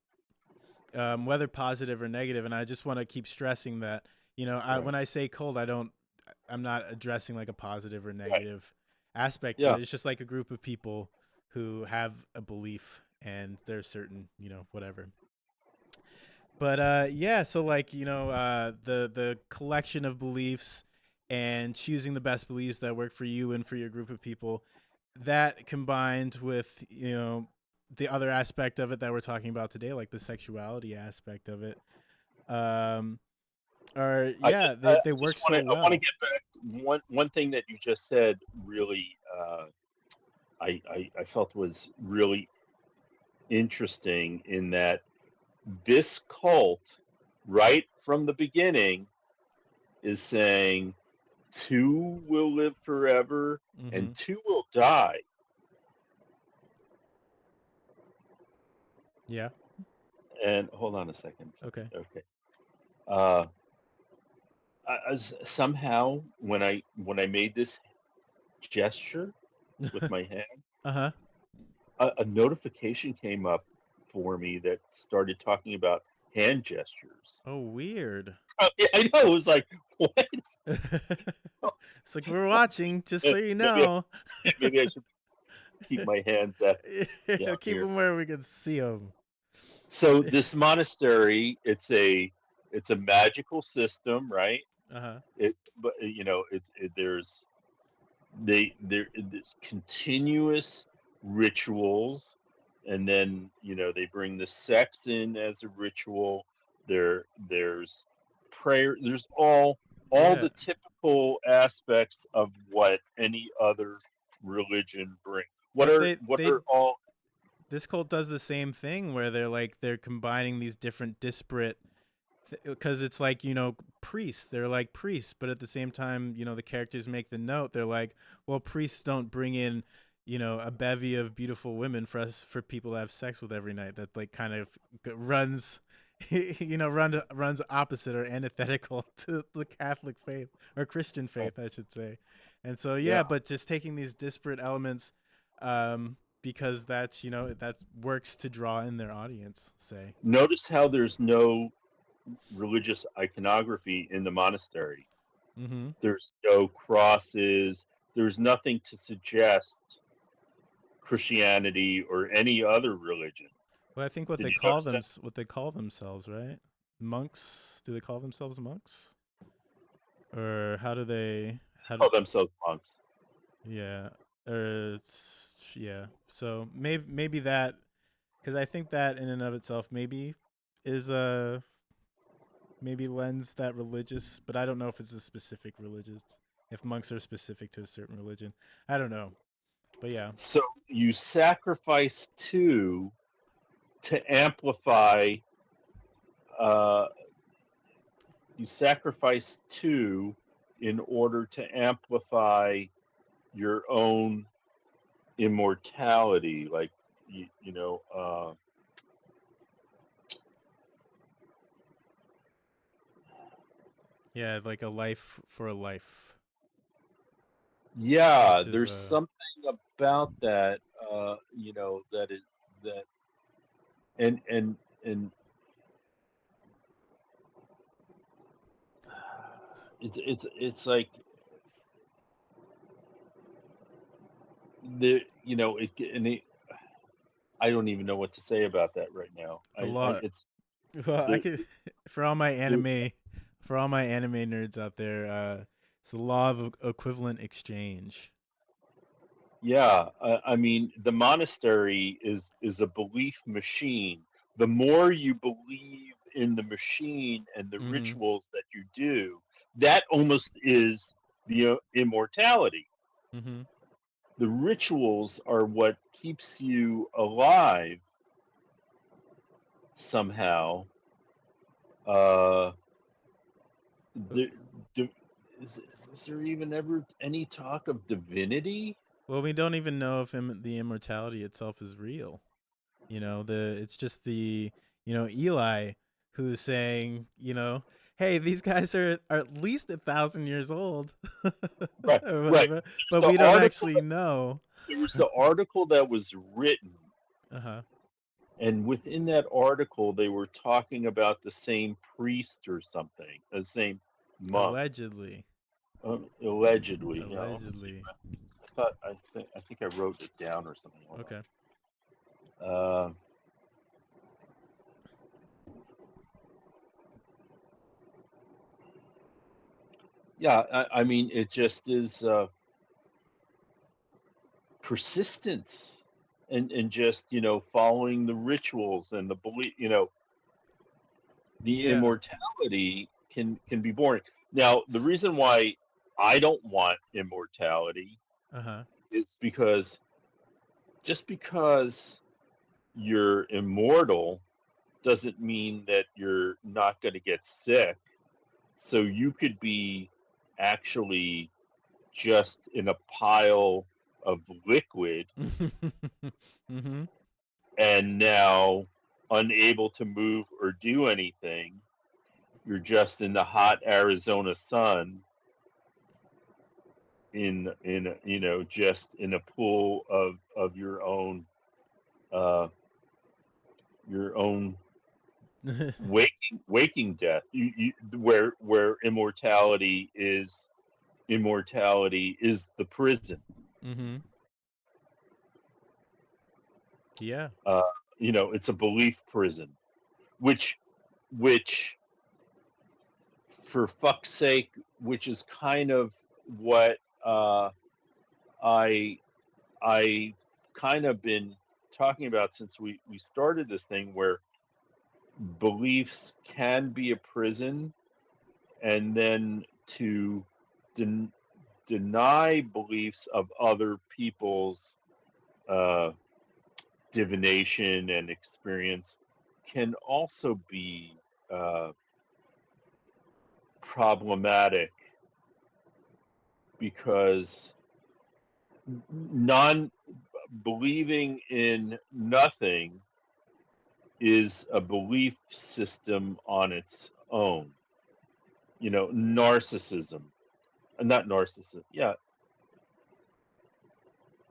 whether positive or negative. And I just want to keep stressing that, Right. when I say cult, I'm not addressing like a positive or Right. negative aspect to Yeah. it. It's just like a group of people who have a belief, and there's certain, whatever. But yeah, so like the collection of beliefs, and choosing the best beliefs that work for you and for your group of people, that combined with the other aspect of it that we're talking about today, like the sexuality aspect of it, um are, yeah, they I work just so want to well. get back to one thing that you just said. Really, I felt was really interesting in that this cult, right from the beginning, is saying two will live forever and Mhm. two will die. Yeah. And hold on a second. Okay. Okay. Uh, somehow when I made this gesture with my hand, Uh-huh. a notification came up for me that started talking about hand gestures. Oh, weird. Yeah, I know. It was like, what? It's like, we're watching, just so you Maybe know. maybe I should keep my hands Yeah, down keep here. them where we can see them. So this monastery, it's a magical system, right? Uh-huh. It but there's there's continuous rituals, and then they bring the sex in as a ritual. There's prayer. There's all Yeah. the typical aspects of what any other religion brings. But What they are all? this cult does the same thing where they're combining these different disparate, because it's like, priests, they're like priests, but at the same time, the characters make the note, they're like, well, priests don't bring in, a bevy of beautiful women for people to have sex with every night. That like kind of runs runs opposite or antithetical to the Catholic faith or Christian Oh, faith, I should say. And so yeah, yeah. but just taking these disparate elements, because that's, that works to draw in their audience, say. Notice how there's no religious iconography in the monastery. Mm-hmm. There's no crosses. There's nothing to suggest Christianity or any other religion. Well, I think Did you notice that? what they call themselves, right? Monks? Do they call themselves monks? Or how do Call themselves monks. yeah, or yeah. So maybe that, cuz I think that in and of itself maybe is a maybe lends that religious, but I don't know if it's a specific religious, if monks are specific to a certain religion. I don't know. But yeah. So you sacrifice two to amplify. Uh, you sacrifice two in order to amplify your own immortality. Like you know. Yeah, like a life for a life, Yeah, which is there's something about that. That is that, and it's like the you know it and it, I don't even know what to say about that right now. the I law. it's Well, I the, could for all my the anime for all my anime nerds out there, it's the law of equivalent exchange. yeah. I mean, the monastery is a belief machine. The more you believe in the machine and the Mm-hmm. rituals that you do, that almost is the immortality. Mm-hmm. The rituals are what keeps you alive somehow. Uh, there, di- is there even ever any talk of divinity? Well, we don't even know if the immortality itself is real. It's just Eli who's saying, hey, these guys are at least 1,000 years old, Right, or right. whatever, There's but the we don't article. actually know. There was the article that was written, Uh huh. and within that article, they were talking about the same priest or something, the same monk, Allegedly. allegedly. Let me see. Allegedly. I think I wrote it down or something. Hold Okay. on. Yeah, I mean, it just is persistence and just following the rituals and the belief. The Yeah. immortality can be boring. Now, the reason why I don't want immortality Uh huh. is because just because you're immortal doesn't mean that you're not going to get sick. So you could be actually just in a pile of liquid Mm-hmm. and now unable to move or do anything. You're just in the hot Arizona sun in just in a pool of uh your own waking death. Where immortality is the prison. Mm-hmm. Yeah. uh it's a belief prison, which which for fuck's sake, which is kind of what I I kind of been talking about since we started this thing, where beliefs can be a prison, and then to den- deny beliefs of other people's uh, divination and experience can also be uh, problematic because non believing in nothing is a belief system on its own. Narcissism, not narcissism, yeah,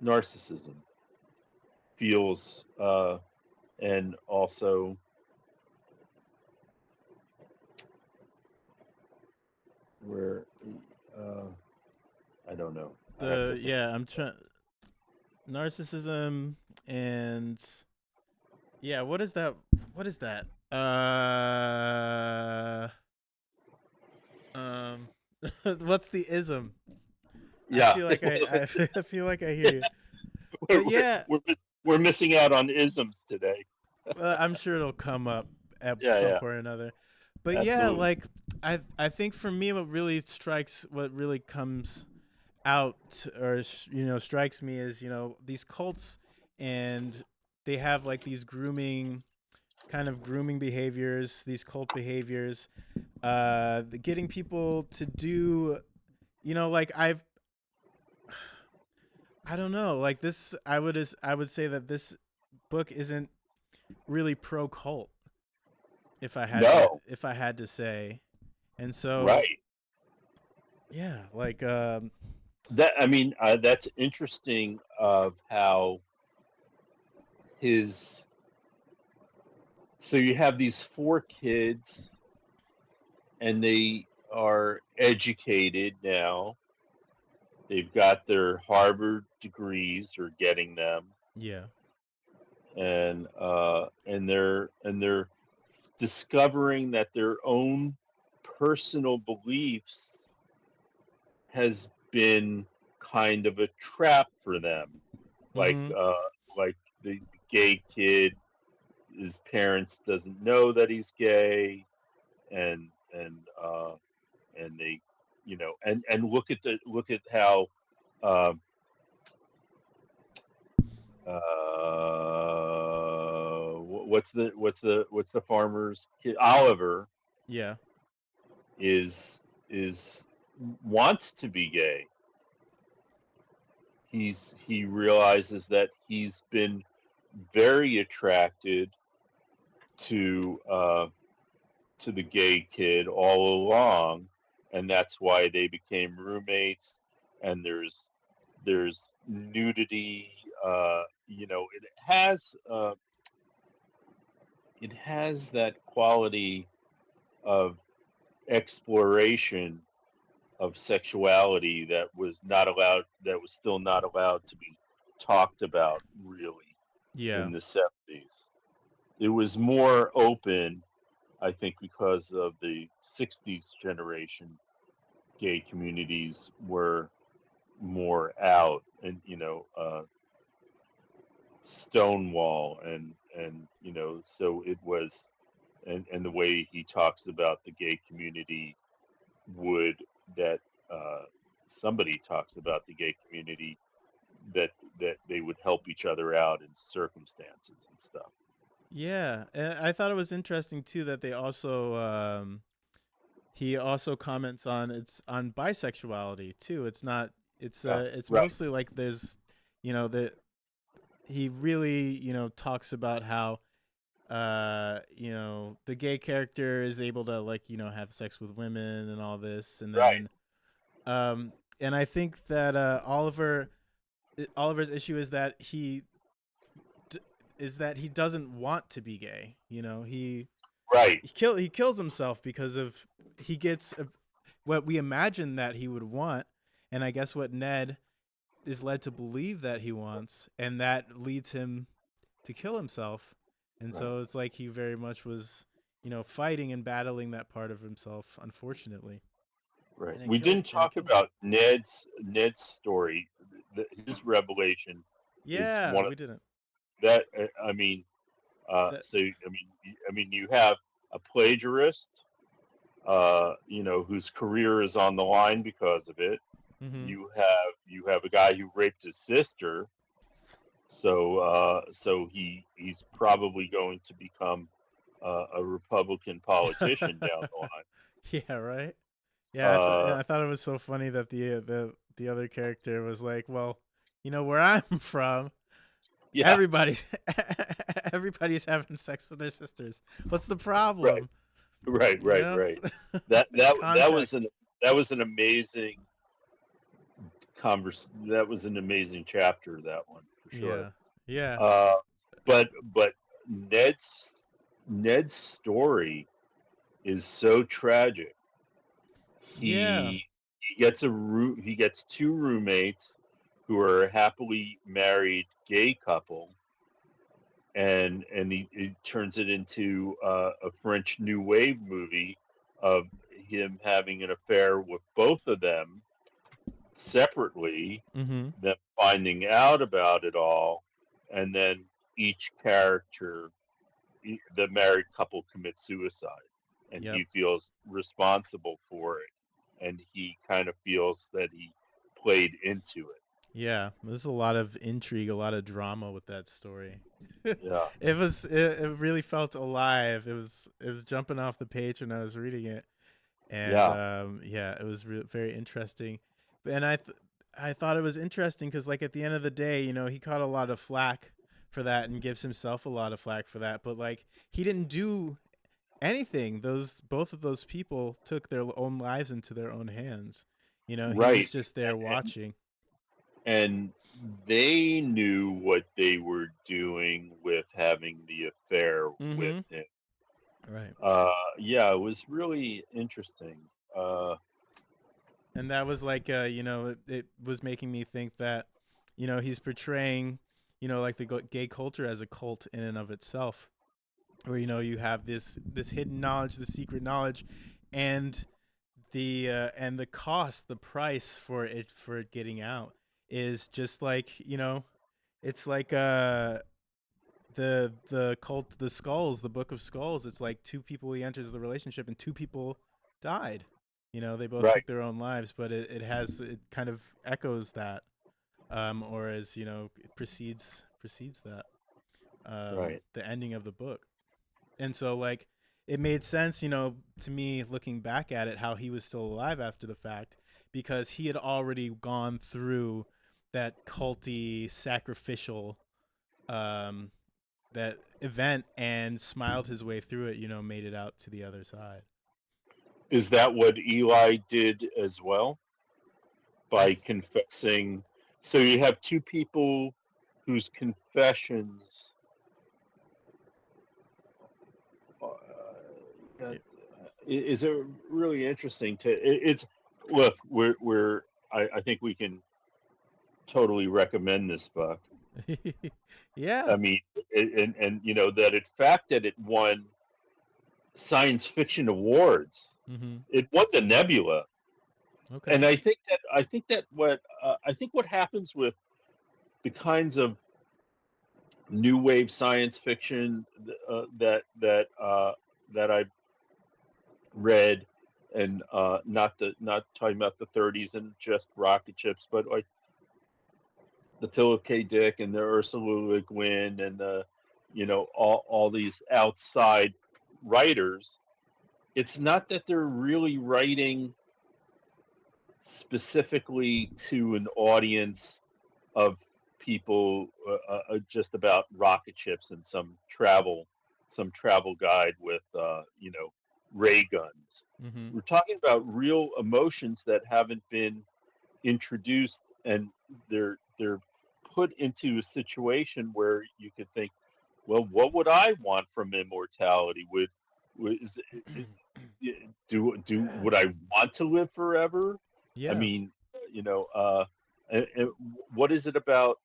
narcissism feels, and also where, uh, I don't know. I have to The think. yeah, I'm trying narcissism and yeah, what is that? What is that? Um, what's the ism? I Yeah, feel like I feel like I hear you. we're, But we're, yeah, we're, we're missing out on isms today. I'm sure it'll come up at Yeah, some yeah, point or another. But yeah, absolutely. like I think for me, what really comes out or strikes me is these cults, and they have like these grooming behaviors, these cult behaviors, getting people to do, like I don't know, like this. I would say that this book isn't really pro cult, No, if I had to say. And so right. yeah, like That's interesting of how his. So you have these four kids, and they are educated now. They've got their Harvard degrees or getting them, yeah. and they're discovering that their own personal beliefs has been kind of a trap for them. Like Mhm. uh, like the gay kid, his parents doesn't know that he's gay, and and uh, and they, and look at how. Um, what's the farmer's kid? Oliver Yeah. is wants to be gay. He realizes that he's been very attracted to the gay kid all along, and that's why they became roommates. And there's nudity. It has that quality of exploration of sexuality that was still not allowed to be talked about really Yeah. in the 70s. It was more open, I think, because of the 60s generation. Gay communities were more out, and Stonewall, and so it was. And the way he talks about the gay community would that uh, somebody talks about the gay community, that they would help each other out in circumstances and stuff. Yeah. And I thought it was interesting too that they also he also comments on on bisexuality too. Yeah, It's right, mostly like there's that he really, talks about how the gay character is able to, like, have sex with women and all this, and right, then and I think that Oliver's issue is that d- he doesn't want to be gay. right, He kills himself because of he gets what we imagine that he would want, and I guess what Ned is led to believe that he wants, and that leads him to kill himself. And right, so it's like he very much was, fighting and battling that part of himself, unfortunately, right. and We didn't it talk killed him. about Ned's story. His revelation is Yeah, one of we didn't. that. That So I mean, you have a plagiarist whose career is on the line because of it. Mm-hmm. You have a guy who raped his sister, so he's probably going to become a Republican politician down the line. Yeah, right. Yeah, Uh, I thought it was so funny that the other character was like, well, where I'm from, yeah, everybody's everybody's having sex with their sisters. What's the right, problem? right, You right, know, right. That was context. an amazing that was an amazing chapter, that one for sure. Yeah, yeah, Uh, but Ned's Ned's story is so tragic. yeah. He gets two roommates who are a happily married gay couple, and he turns it into a French New Wave movie of him having an affair with both of them separately, Mm-hmm. them finding out about it all, and then each character, the married couple commits suicide, and Yep. he feels responsible for it, and he kind of feels that he played into it. Yeah, there's a lot of intrigue, a lot of drama with that story. Yeah, It really felt alive. It was jumping off the page when I was reading it, and yeah, yeah, it was very interesting. And I thought it was interesting because like at the end of the day, he caught a lot of flack for that and gives himself a lot of flack for that. But like he didn't do anything. Those both of those people took their own lives into their own hands. He was right. just there watching. And they knew what they were doing with having the affair with Mm-hmm. him. Right. Yeah, it was really interesting. Uh, And that was like it was making me think that he's portraying like the gay culture as a cult in and of itself, where you have this hidden knowledge, the secret knowledge, and the cost, the price for it getting out is just like it's like the cult, the skulls, the book of skulls. It's like two people, he enters the relationship and two people died. They both right, took their own lives, but it kind of echoes that, or as it precedes that, right. the ending of the book. And so like it made sense, to me looking back at it, how he was still alive after the fact, because he had already gone through that culty sacrificial, um that event, and smiled his way through it, made it out to the other side. Is that what Eli did as well I by confessing? So you have two people whose confessions uh, that th- is it really interesting to it's look I think we can totally recommend this book. yeah. I mean, and that in fact that it won science fiction awards. Mhm. It won the Nebula, and Okay. I think what happens with the kinds of new wave science fiction that I read, and not talking about the 30s and just rocket ships, but like the Philip K. Dick and the Ursula Le Guin and the all these outside writers. It's not that they're really writing specifically to an audience of people, just about rocket ships and some travel guide with ray guns. Mhm. We're talking about real emotions that haven't been introduced, and they're put into a situation where you could think, well, what would I want from immortality? Would is, do would I want to live forever? I Yeah. mean, you know, uh, and what is it about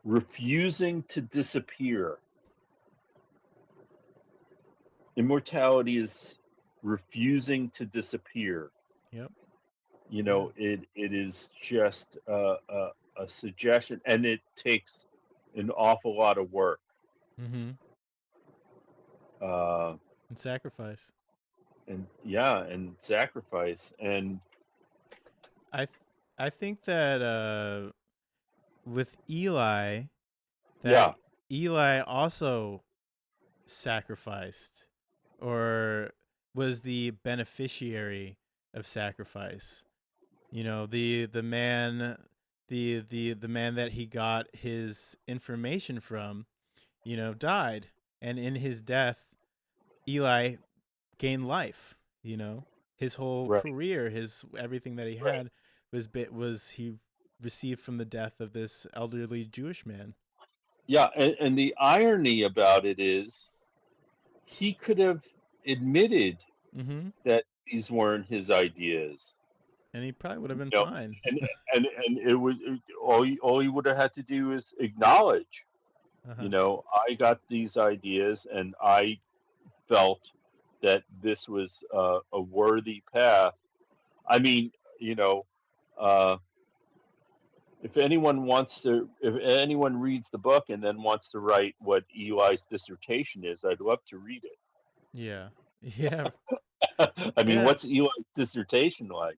refusing to disappear? Immortality is refusing to disappear. Yep. Yeah. It is just a suggestion, and it takes an awful lot of work. Mhm. Uh, And sacrifice. and yeah, and sacrifice, and I th- I think that with Eli, that yeah, Eli also sacrificed, or was the beneficiary of sacrifice. You know, the man, the man that he got his information from, you know, died, and in his death, Eli gained life. You know, his whole right, career, his everything that he right, had was he received from the death of this elderly Jewish man. yeah, and the irony about it is he could have admitted Mm-hmm. that these weren't his ideas, And he probably would have been you know, fine. and and it was all he would have had to do is acknowledge, Uh you huh. know, I got these ideas and I felt that this was a worthy path. I mean, you know, uh, if anyone reads the book and then wants to write what Eli's dissertation is, I'd love to read Yeah. Yeah. it. I mean, Yeah. what's Eli's dissertation like?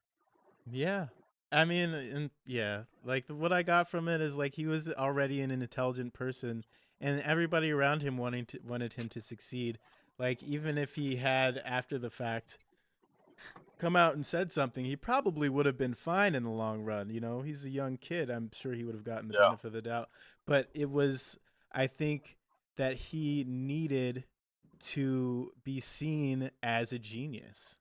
Yeah. I mean, and yeah, like what I got from it is like he was already an intelligent person, and everybody around him wanted him to succeed. Like even if he had after the fact come out and said something, he probably would have been fine in the long run. You know, he's a young kid. I'm sure he would have gotten the Yeah, benefit of the doubt. But it was, I think, that he needed to be seen as a genius,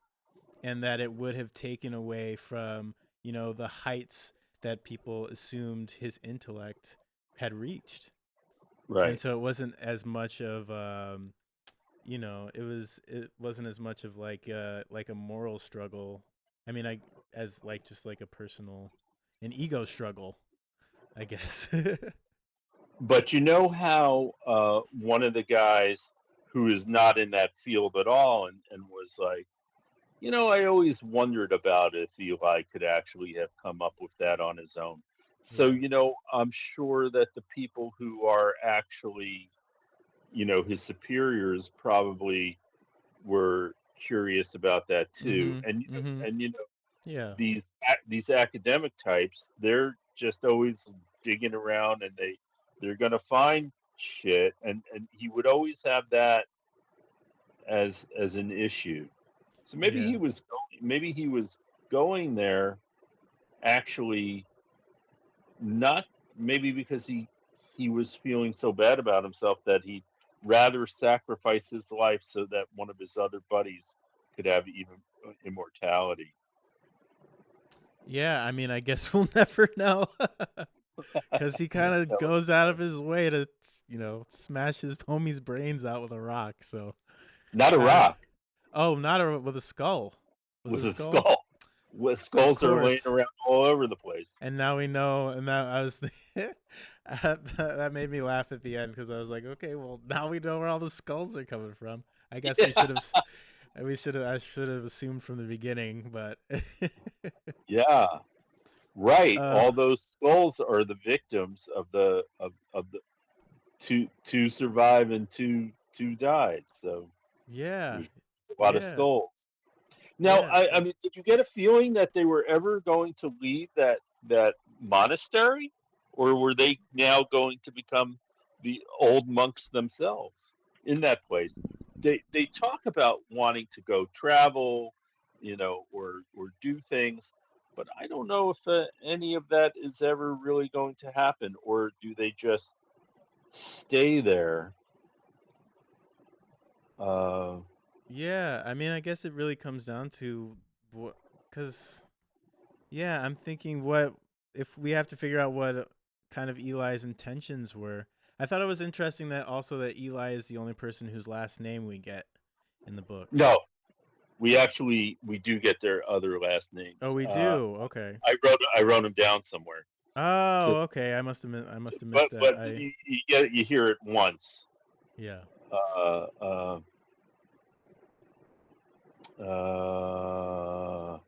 and that it would have taken away from, you know, the heights that people assumed his intellect had reached. And right. so it wasn't as much of you know, it wasn't as much of like a moral struggle. I mean, I as like just like a personal an ego struggle, I guess. But you know how one of the guys who is not in that field at all and was like, you know, I always wondered about if Eli could actually have come up with that on his own. So, Yeah. you know, I'm sure that the people who are actually, you know, his superiors probably were curious about that too. Mhm. And Mhm. and you know, Yeah. these academic types, they're just always digging around and they're gonna find shit, and he would always have that as an issue. So Yeah. maybe he was going there actually not maybe because he was feeling so bad about himself that he'd rather sacrifice his life so that one of his other buddies could have even immortality. Yeah, I mean, I guess we'll never know. Cuz he kind of So, goes out of his way to, you know, smash his homie's brains out with a rock. So, not a uh rock oh, not a, with a skull. Was it with a a skull? skull. With Of skulls are laying course. around all over the place. And now we know, and that I was that made me laugh at the end because I was like, okay, well now we know where all the skulls are coming from. I guess I should have assumed from the beginning, but Yeah, right. uh All those skulls are the victims of the two survive and two died. So yeah, there's a lot of yeah, skulls. Now, yeah. I So mean, did you get a feeling that they were ever going to leave that monastery, or were they now going to become the old monks themselves in that place? They talk about wanting to go travel, you know, or do things, but I don't know if any of that is ever really going to happen, or do they just stay there? Uh, yeah, I mean, I guess it really comes down to what, because yeah, I'm thinking what if we have to figure out what kind of Eli's intentions were. I thought it was interesting that also that Eli is the only person whose last name we get in the book. no, we do get their other last Oh, names. we do. Okay. I wrote them down somewhere. Oh, okay. I must have missed that. But I you hear it once. yeah. Uh, uh, uh,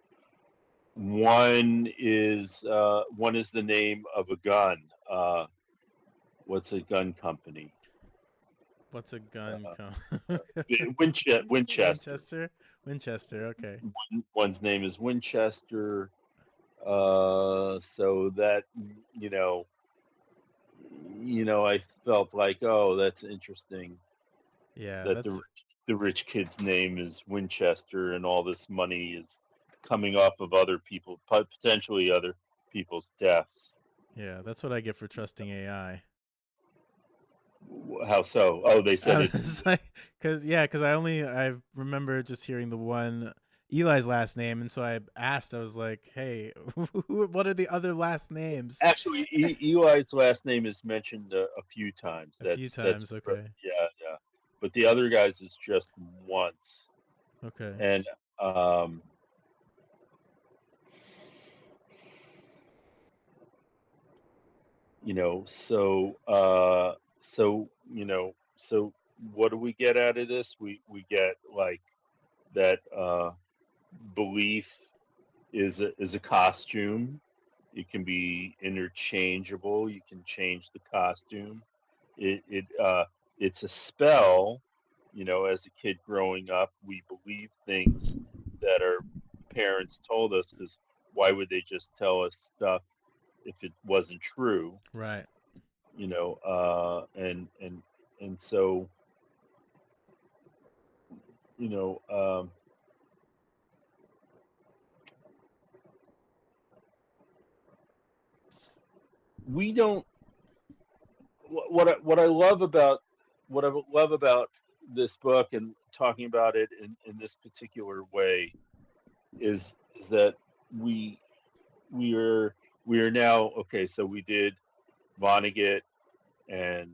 one is the name of a gun. What's a gun company? What's a gun Uh, come? Winchester. Winchester. Winchester. Okay. One's name is Winchester. So that you know, I felt like, oh, that's interesting Yeah, that that's the rich kid's name is Winchester, and all this money is coming off of other people, potentially other people's deaths. yeah, that's what I get for trusting AI. How so? Oh, they said I it. was like, cause I remember just hearing the one Eli's last name, and so I asked. I was like, "Hey, what are the other last names?" Actually, Eli's last name is mentioned a few times. A few That's times. Okay. yeah, yeah. But the other guys is just once. Okay. And um, so what do we get out of this? We get like that belief is a costume. It can be interchangeable. You can change the costume. It's a spell. As a kid growing up, we believe things that our parents told us, because why would they just tell us stuff if it wasn't true? Right. And so you know we don't what I love about this book and talking about it in this particular way is that we we are we are now okay. So we did Vonnegut, and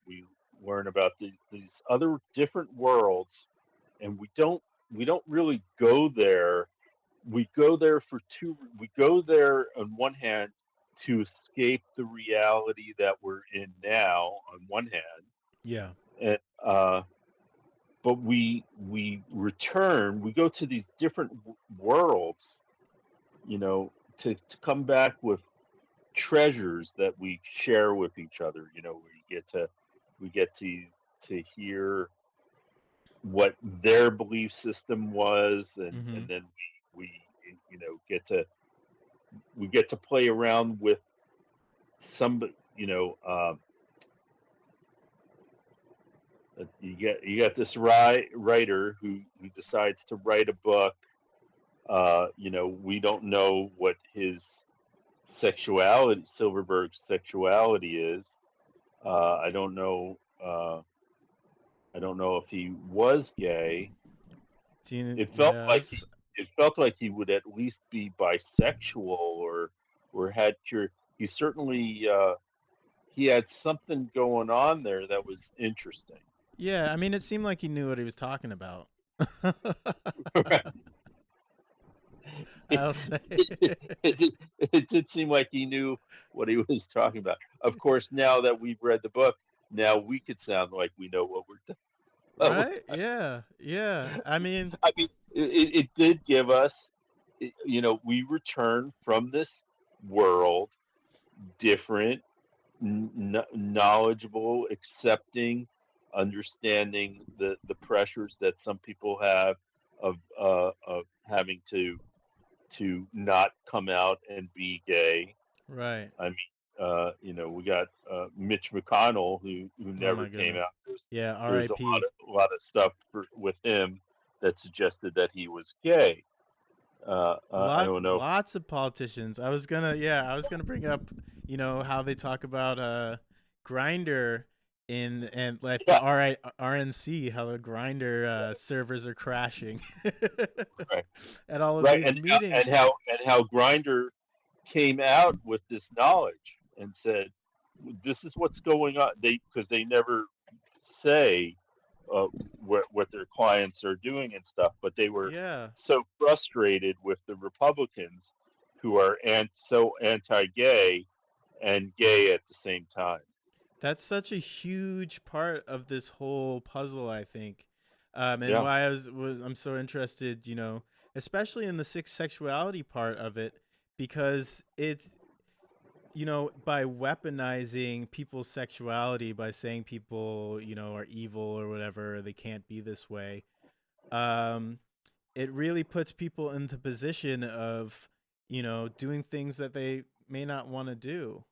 we learn about these other different worlds, and we don't really go there. We go there for two. We go there on one hand to escape the reality that we're in now. On one hand, Yeah. and but we return. We go to these different worlds, to come back with treasures that we share with each other. We get to hear what their belief system was, and Mm-hmm. then we you know get to we get to play around with some. You got this writer who decides to write a book. We don't know what his sexuality, Silverberg's sexuality is. I don't know. I don't know if he was gay. Gina, It felt yeah. like he would at least be bisexual, or had cure. He certainly he had something going on there that was interesting. Yeah. I mean, it seemed like he knew what he was talking about. it, I'll say. it did seem like he knew what he was talking about. Of course, now that we've read the book, now we could sound like we know what we're doing. Right? Yeah. Yeah. I mean, I mean, it did give us, we return from this world different, knowledgeable, accepting, understanding the pressures that some people have of having to not come out and be gay. right. I mean, we got Mitch McConnell who Oh never my came goodness. out. Yeah. There's R.I.P. a lot of stuff with him that suggested that he was gay. I don't know. Lots of politicians. I was gonna bring up, how they talk about grinder and like the Yeah, RNC, how the grinder servers are crashing right, at all of right, these and meetings. how Grinder came out with this knowledge and said, "This is what's going on." Because they never say uh, what their clients are doing and stuff, but they were Yeah. so frustrated with the Republicans who are so anti-gay and gay at the same time. That's such a huge part of this whole puzzle, I think, and Yeah, why I'm so interested, especially in the sexuality part of it, because by weaponizing people's sexuality, by saying people, are evil or whatever, they can't be this way. Um, it really puts people in the position of, doing things that they may not want to do.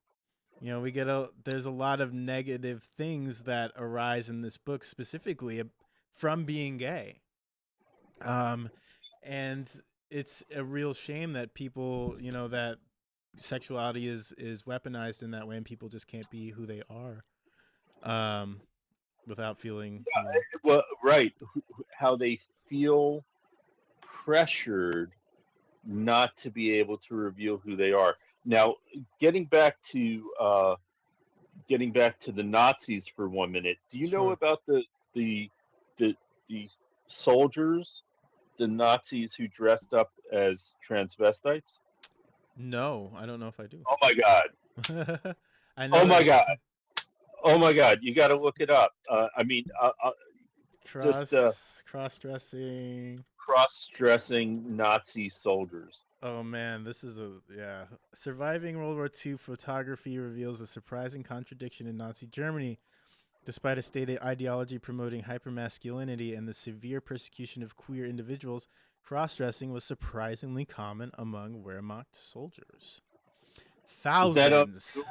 There's a lot of negative things that arise in this book specifically from being gay. Um, and it's a real shame that people, that sexuality is weaponized in that way, and people just can't be who they are, um, without feeling, Well, right. How they feel pressured not to be able to reveal who they are. Now, getting back to uh, getting back to the Nazis for 1 minute. Do you know sure. about the the the soldiers, the Nazis who dressed up as transvestites? No, I don't know if I do. Oh my God! I know Oh my that God! Oh my God! You got to look it up. I mean, just cross dressing. cross-dressing Nazi soldiers. Oh man, this is a yeah. Surviving World War II photography reveals a surprising contradiction in Nazi Germany. Despite a stated ideology promoting hypermasculinity and the severe persecution of queer individuals, cross dressing was surprisingly common among Wehrmacht soldiers. Is that up? Thousands.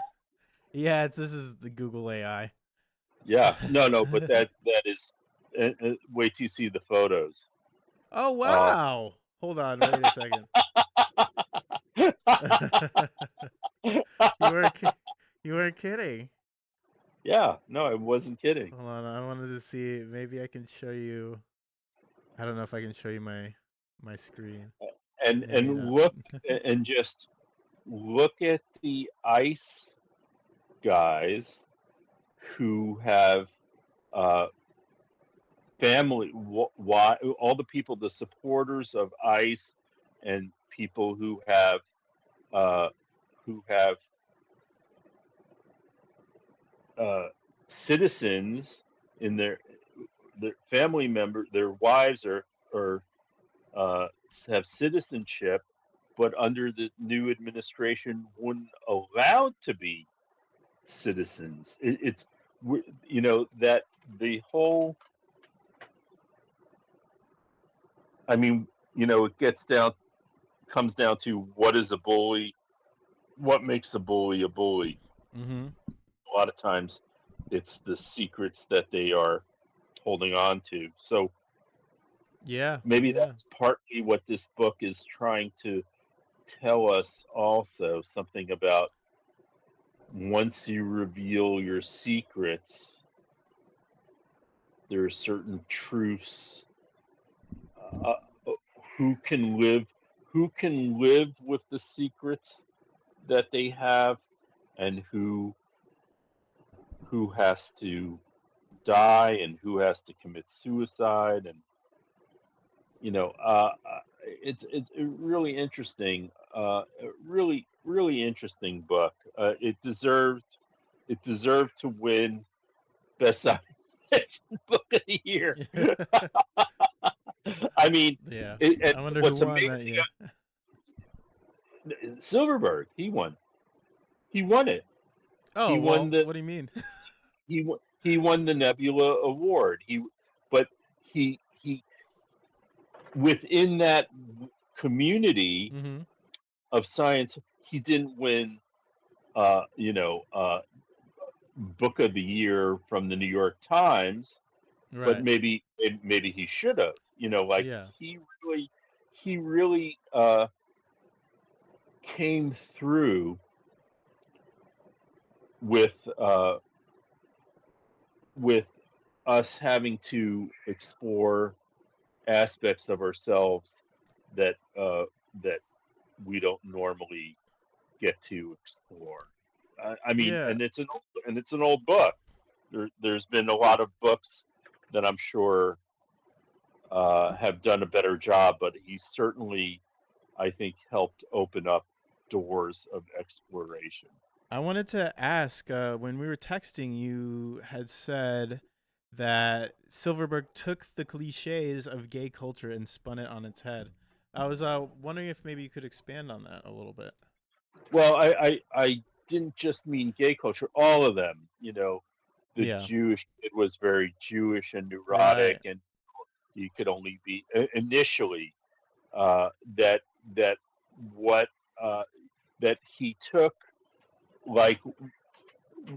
Yeah, this is the Google AI. Yeah. No, no, but that is. Wait till you see the photos. Oh Uh, wow! Hold on, wait a second. you were you weren't kidding. yeah. No, I wasn't kidding. Hold on, I wanted to see. Maybe I can show you. I don't know if I can show you my screen. Maybe And not. look and just look at the ice guys who have uh, family. Why all the people, the supporters of ice, and people uh, who have uh, citizens in their family member, their wives or uh, have citizenship, but under the new administration wouldn't allow to be citizens. It's that the whole. I mean, it comes down to what is a bully, what makes a bully a bully. Mm-hmm. A lot of times, it's the secrets that they are holding on to. So Yeah, maybe yeah. that's partly what this book is trying to tell us also something about once you reveal your secrets, there are certain truths. Uh, uh, who can live who can live with the secrets that they have, and who has to die, and who has to commit suicide, and it's a really interesting, a really interesting book. It deserved to win best sci book of the year. I mean, Yeah. and I wonder who what's won that amazing, year. Silverberg, he won it. Oh He won well, the what do you mean? he won the Nebula Award. But he within that community Mm-hmm. of science, he didn't win. Book of the Year from the New York Times, but Right. maybe he should have. Like Yeah. he really came through with uh, with us having to explore aspects of ourselves that we don't normally get to explore. I mean, Yeah. and it's an old book. There's been a lot of books that I'm sure have done a better job, but he certainly, I think, helped open up doors of exploration. I wanted to ask, when we were texting, you had said that Silverberg took the cliches of gay culture and spun it on its head. I was wondering if maybe you could expand on that a little bit. Well, I didn't just mean gay culture, all of them, you know, the Yeah. Jewish kid was very Jewish and neurotic, Right. and he could only be initially uh, that that what uh, that he took, like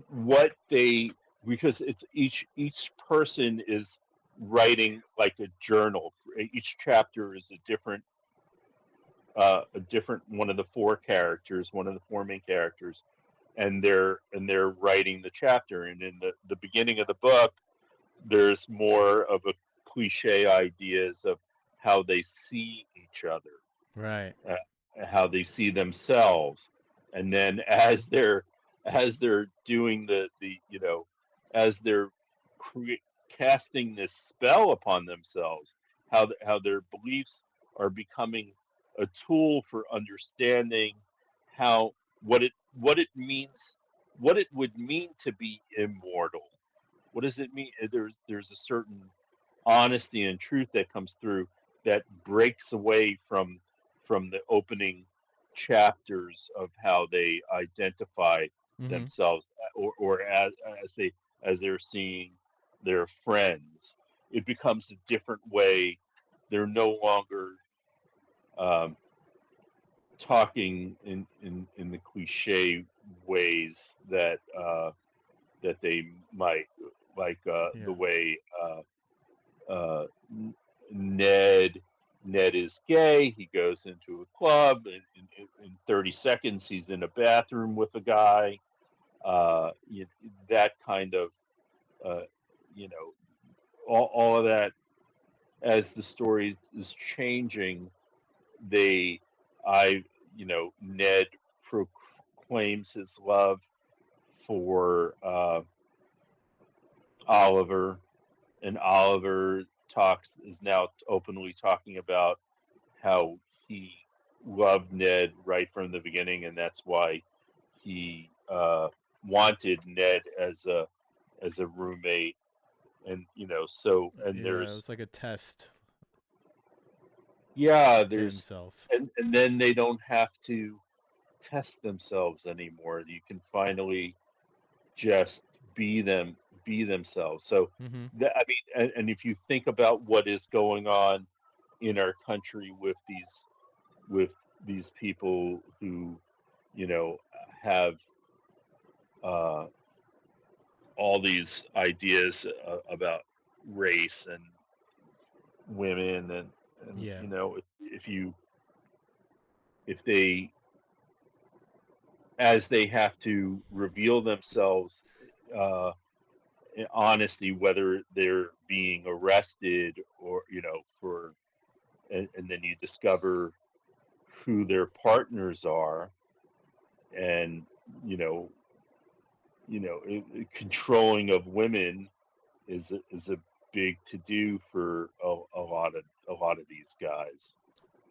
what they, because it's each person is writing like a journal. Each chapter is a different one of the four characters, one of the four main characters, and they're writing the chapter. And in the beginning of the book, there's more of a cliche ideas of how they see each other, Right. uh, how they see themselves, and then as they're doing the you know, as they're cre- casting this spell upon themselves, how their beliefs are becoming a tool for understanding how what it means, what it would mean to be immortal. What does it mean? There's a certain honesty and truth that comes through that breaks away from the opening chapters of how they identify Mm-hmm. themselves, or as they're seeing their friends. It becomes a different way. They're no longer um, talking in the cliche ways that they might, like the Yeah. way uh, Ned Ned is gay. He goes into a club, and in 30 seconds, he's in a bathroom with a guy. You, that kind of, uh, you know, all of that. As the story is changing, they, I, Ned proclaims his love for Oliver, and Oliver talks is now openly talking about how he loved Ned right from the beginning, and that's why he wanted Ned as a roommate. And so, and Yeah. It there's, was like a test yeah, to there's, himself. and then they don't have to test themselves anymore. You can finally just be them, be themselves. So Mm-hmm. that, I mean, and if you think about what is going on in our country with these people who, you know, have uh, all these ideas about race and women, and Yeah. if you, if they, as they have to reveal themselves uh, in honesty, whether they're being arrested or, for, and then you discover who their partners are, and you know controlling of women is a big to do for a lot of these guys.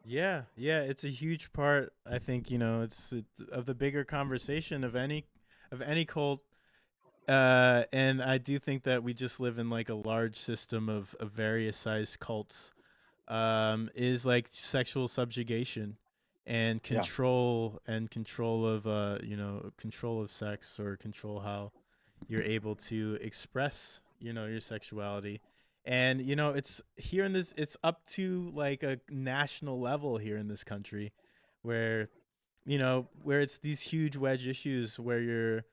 Yeah, yeah, it's a huge part. I think of the bigger conversation of any cult. And I do think that we just live in like a large system of various sized cults. Is like sexual subjugation and Yeah, control of control of sex, or control how you're able to express your sexuality. And it's here in this, it's up to like a national level here in this country, where where it's these huge wedge issues where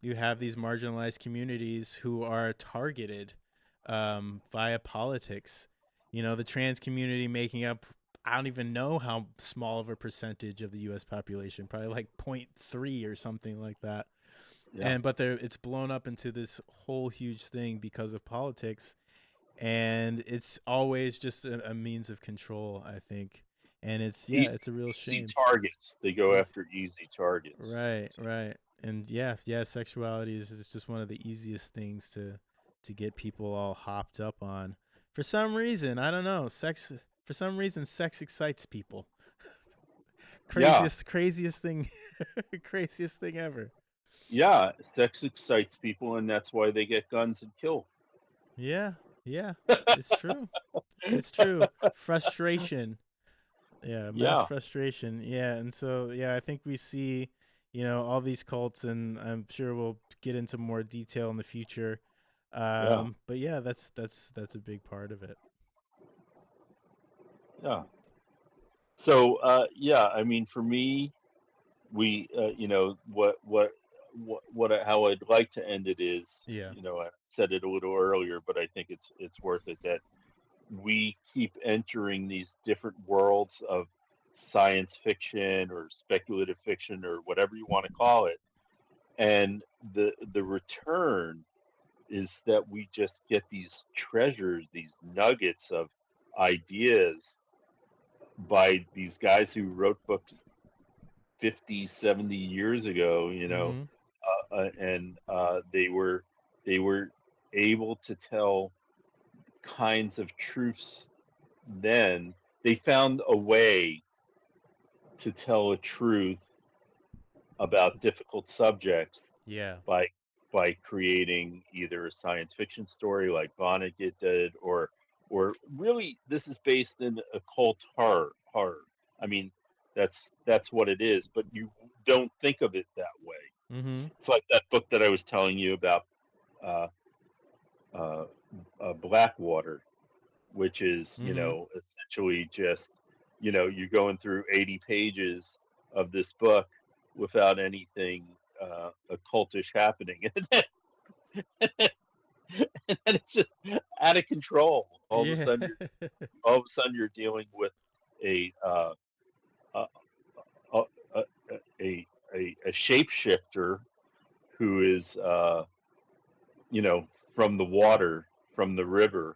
you have these marginalized communities who are targeted via politics. The trans community making up, I don't even know how small of a percentage of the U.S. population, probably like 0.3 or something like that. yeah. And but it's blown up into this whole huge thing because of politics, and it's always just a means of control, I think. And it's, yeah, Easy, it's a real easy shame. targets. They go Easy. after easy targets. Right, right. And yeah, yeah, sexuality is just one of the easiest things to get people all hopped up on. For some reason, I don't know, sex excites people. Yeah, Craziest thing craziest thing ever. yeah. Sex excites people, and that's why they get guns and kill. Yeah, yeah. It's true. It's true. Frustration. Yeah, mass Yeah, frustration. Yeah, and so yeah, I think we see, all these cults, and I'm sure we'll get into more detail in the future. Yeah, But yeah, that's a big part of it. yeah. So yeah, I mean, for me, we how I'd like to end it is, Yeah. I said it a little earlier, but I think it's worth it that we keep entering these different worlds of science fiction or speculative fiction or whatever you want to call it, and the return is that we just get these treasures, these nuggets of ideas by these guys who wrote books 50, 70 years ago, Mhm. and they were able to tell kinds of truths then. They found a way to tell a truth about difficult subjects Yeah. by by creating either a science fiction story like Vonnegut did, or really this is based in occult horror. I mean, that's what it is, but you don't think of it that way. Mhm. It's like that book that I was telling you about, uh, uh, Blackwater, which is, Mhm. essentially just, you're going through 80 pages of this book without anything occultish happening. And then it's just out of control. Yeah. All of a sudden you're dealing with a a a, a, a, a shapeshifter who is you know from the water, from the river.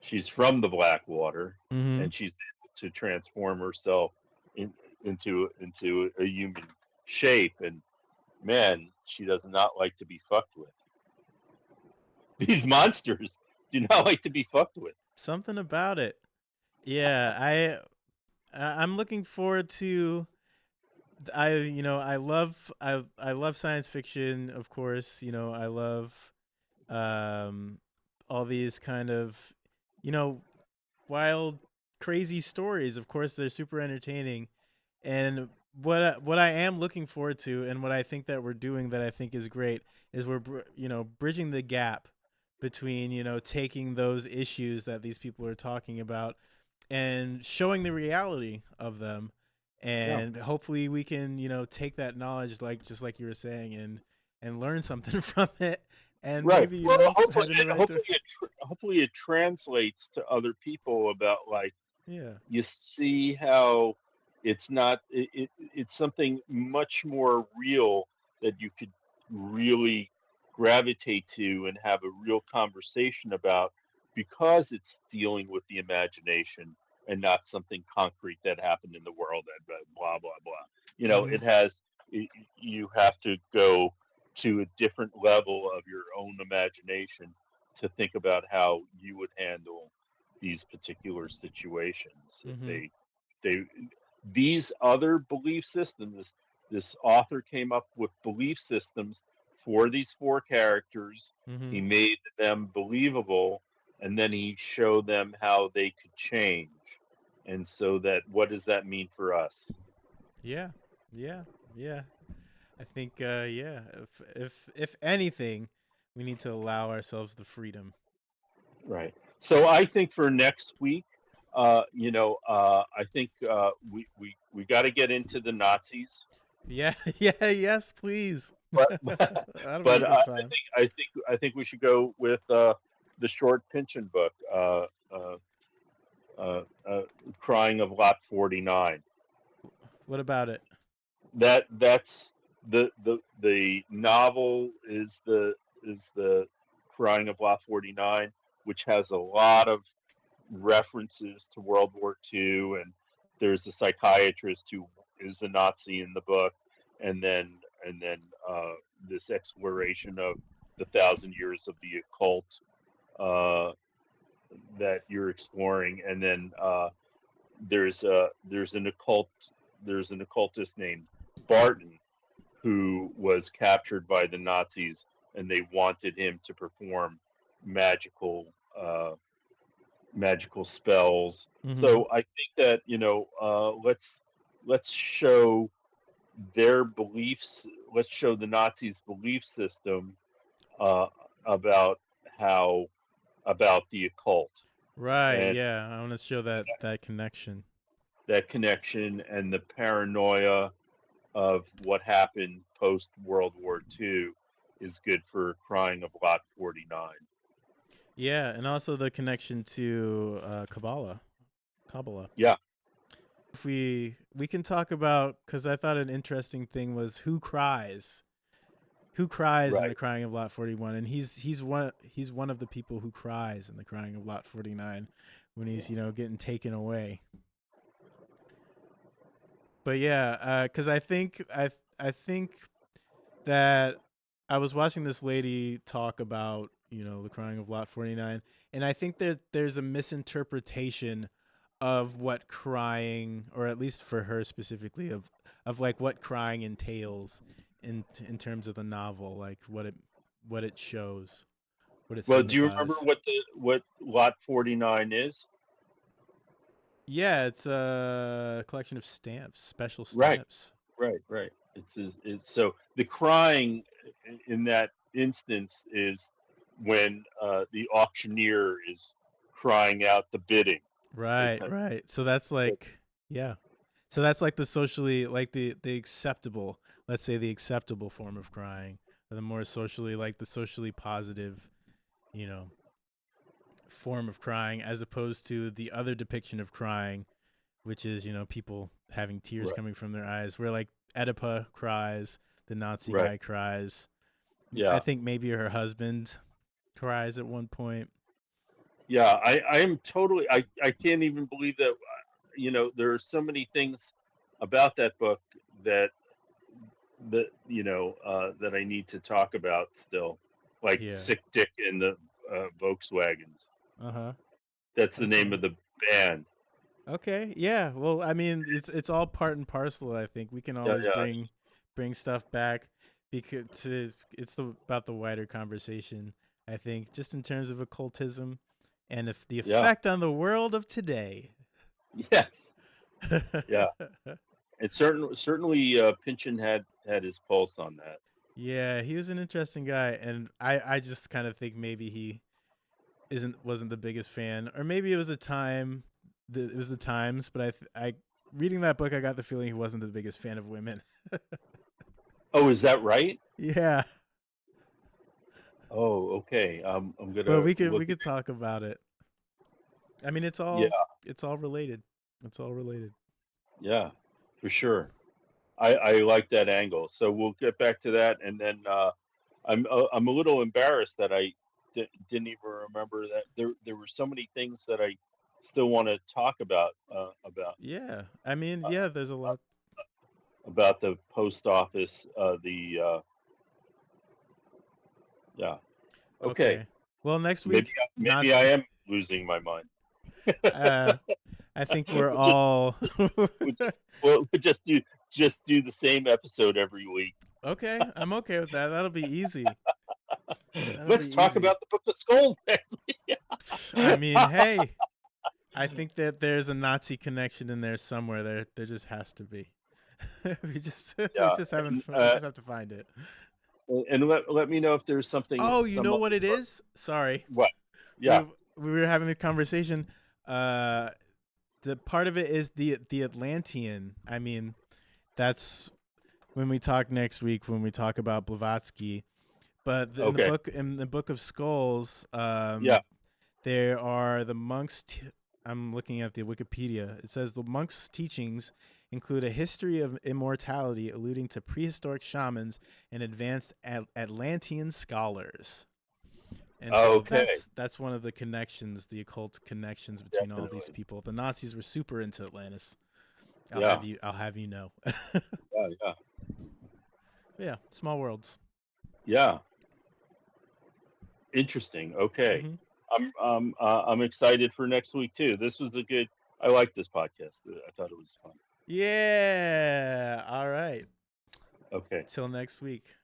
She's from the Blackwater, Mhm. and she's able to transform herself in, into a human shape. And man, she does not like to be fucked with. These monsters do not like to be fucked with. Something about it. Yeah, I'm looking forward to. I love science fiction, of course. I love um all these kind of you know wild, crazy stories. Of course, they're super entertaining. And what I am looking forward to, and what I think that we're doing that I think is great, is we're bridging the gap between taking those issues that these people are talking about and showing the reality of them, Yeah. and hopefully we can take that knowledge, like just like you were saying, and learn something from it, and Right. maybe Well, hopefully, head in the right direction. hopefully it translates to other people about, like, Yeah. you see how it's not it's something much more real that you could really gravitate to and have a real conversation about, because it's dealing with the imagination and not something concrete that happened in the world and blah blah blah. Hmm. It has you have to go to a different level of your own imagination to think about how you would handle these particular situations if Hmm. they these other belief systems. This author came up with belief systems for these four characters. He Hmm. made them believable, and then he showed them how they could change. And so that, what does that mean for us? Yeah. Yeah. Yeah. I think yeah, if anything, we need to allow ourselves the freedom. Right. So I think for next week, I think we got to get into the Nazis, Yeah. Yeah, yes, please. but That'll be a but good time. I think we should go with the short pension book, uh, uh, uh, "Crying of Lot 49." What about it? That's the novel is the "Crying of Lot 49," which has a lot of references to World War II, and there's a psychiatrist who is a Nazi in the book, and then this exploration of the thousand years of the occult uh, that you're exploring, and then there's an occultist named Barton who was captured by the Nazis, and they wanted him to perform magical uh, magical spells. Hmm. So I think that let's show. their beliefs. Let's show the Nazis' belief system uh, about how about the occult Right. and Yeah. I want to show that connection. that connection and the paranoia of what happened post World War II is good for crying of Lot 49. Yeah, and also the connection to Kabbalah. Yeah, If we can talk about, because I thought an interesting thing was who cries in the right. crying of Lot 41, and he's one of the people who cries in the crying of Lot 49 when he's getting taken away. But yeah, because I think that I was watching this lady talk about the crying of Lot 49, and I think there's a misinterpretation of what crying, or at least for her specifically, of like what crying entails in terms of the novel, like what it shows, what it Well, do you remember signifies. what Lot 49 is? Yeah, it's a collection of stamps, special Right, stamps. right. It's so the crying in that instance is when the auctioneer is crying out the bidding. They Right, kind right. So that's of, like, yeah. So that's like the socially, like the acceptable, let's say the acceptable form of crying, or the more socially, like the socially positive, you know, form of crying, as opposed to the other depiction of crying, which is people having tears right, coming from their eyes, where like Oedipa cries, the Nazi right. guy cries. I Yeah, think maybe her husband cries at one point. yeah. I am totally. I can't even believe that. There are so many things about that book that that I need to talk about still, like Yeah. Sick Dick and the Volkswagens. Uh huh. That's the name Okay. of the band. Okay. Yeah. Well, I mean, it's all part and parcel. I think we can Yeah, always yeah, bring stuff back because about the wider conversation. I think just in terms of occultism and if the yeah. effect on the world of today. Yes, yeah. And certainly, Pynchon had his pulse on that. Yeah, he was an interesting guy, and I just kind of think maybe he wasn't the biggest fan, or maybe it was a time. It was the times, but I reading that book, I got the feeling he wasn't the biggest fan of women. Oh, is that right? Yeah, Oh, okay. I'm but gonna we look at could talk about it. I mean, Yeah, it's all related. It's all related. yeah, for sure. I like that angle. So we'll get back to that, and then I'm a little embarrassed that I didn't even remember that there were so many things that I still want to talk Yeah, I mean, uh, yeah, there's a lot. about the post office. Yeah. Okay. Okay, well, next Maybe week, not. maybe I am losing my mind. uh, I think we're We'll just all. we'll just do the same episode every week. Okay, I'm okay with that. That'll be easy. That'll be Let's talk easy. about the Book of Skulls next week. I mean, hey, I think that there's a Nazi connection in there somewhere. There just has to be. We Yeah, just haven't and we just have to find it. let me know if there's something Oh, you some know other what it book. is? Sorry. What? Yeah. We were having a conversation. Uh the part of it is the Atlantean. I mean, that's when we talk next week when we talk about Blavatsky. But Okay. in the book of Skulls, Yeah. there are the monks. I'm looking at the Wikipedia. It says the monks' teachings include a history of immortality, alluding to prehistoric shamans and advanced Atlantean scholars. And so Okay. that's one of the connections, the occult connections between all these Definitely. people. The Nazis were super into Atlantis. Yeah. I'll have you know. Yeah. Yeah. Yeah, small worlds. Yeah. Interesting. Okay. Hmm. I'm excited for next week too. This was a good. I like this podcast. I thought it was fun. Yeah. All right. Okay. Till next week.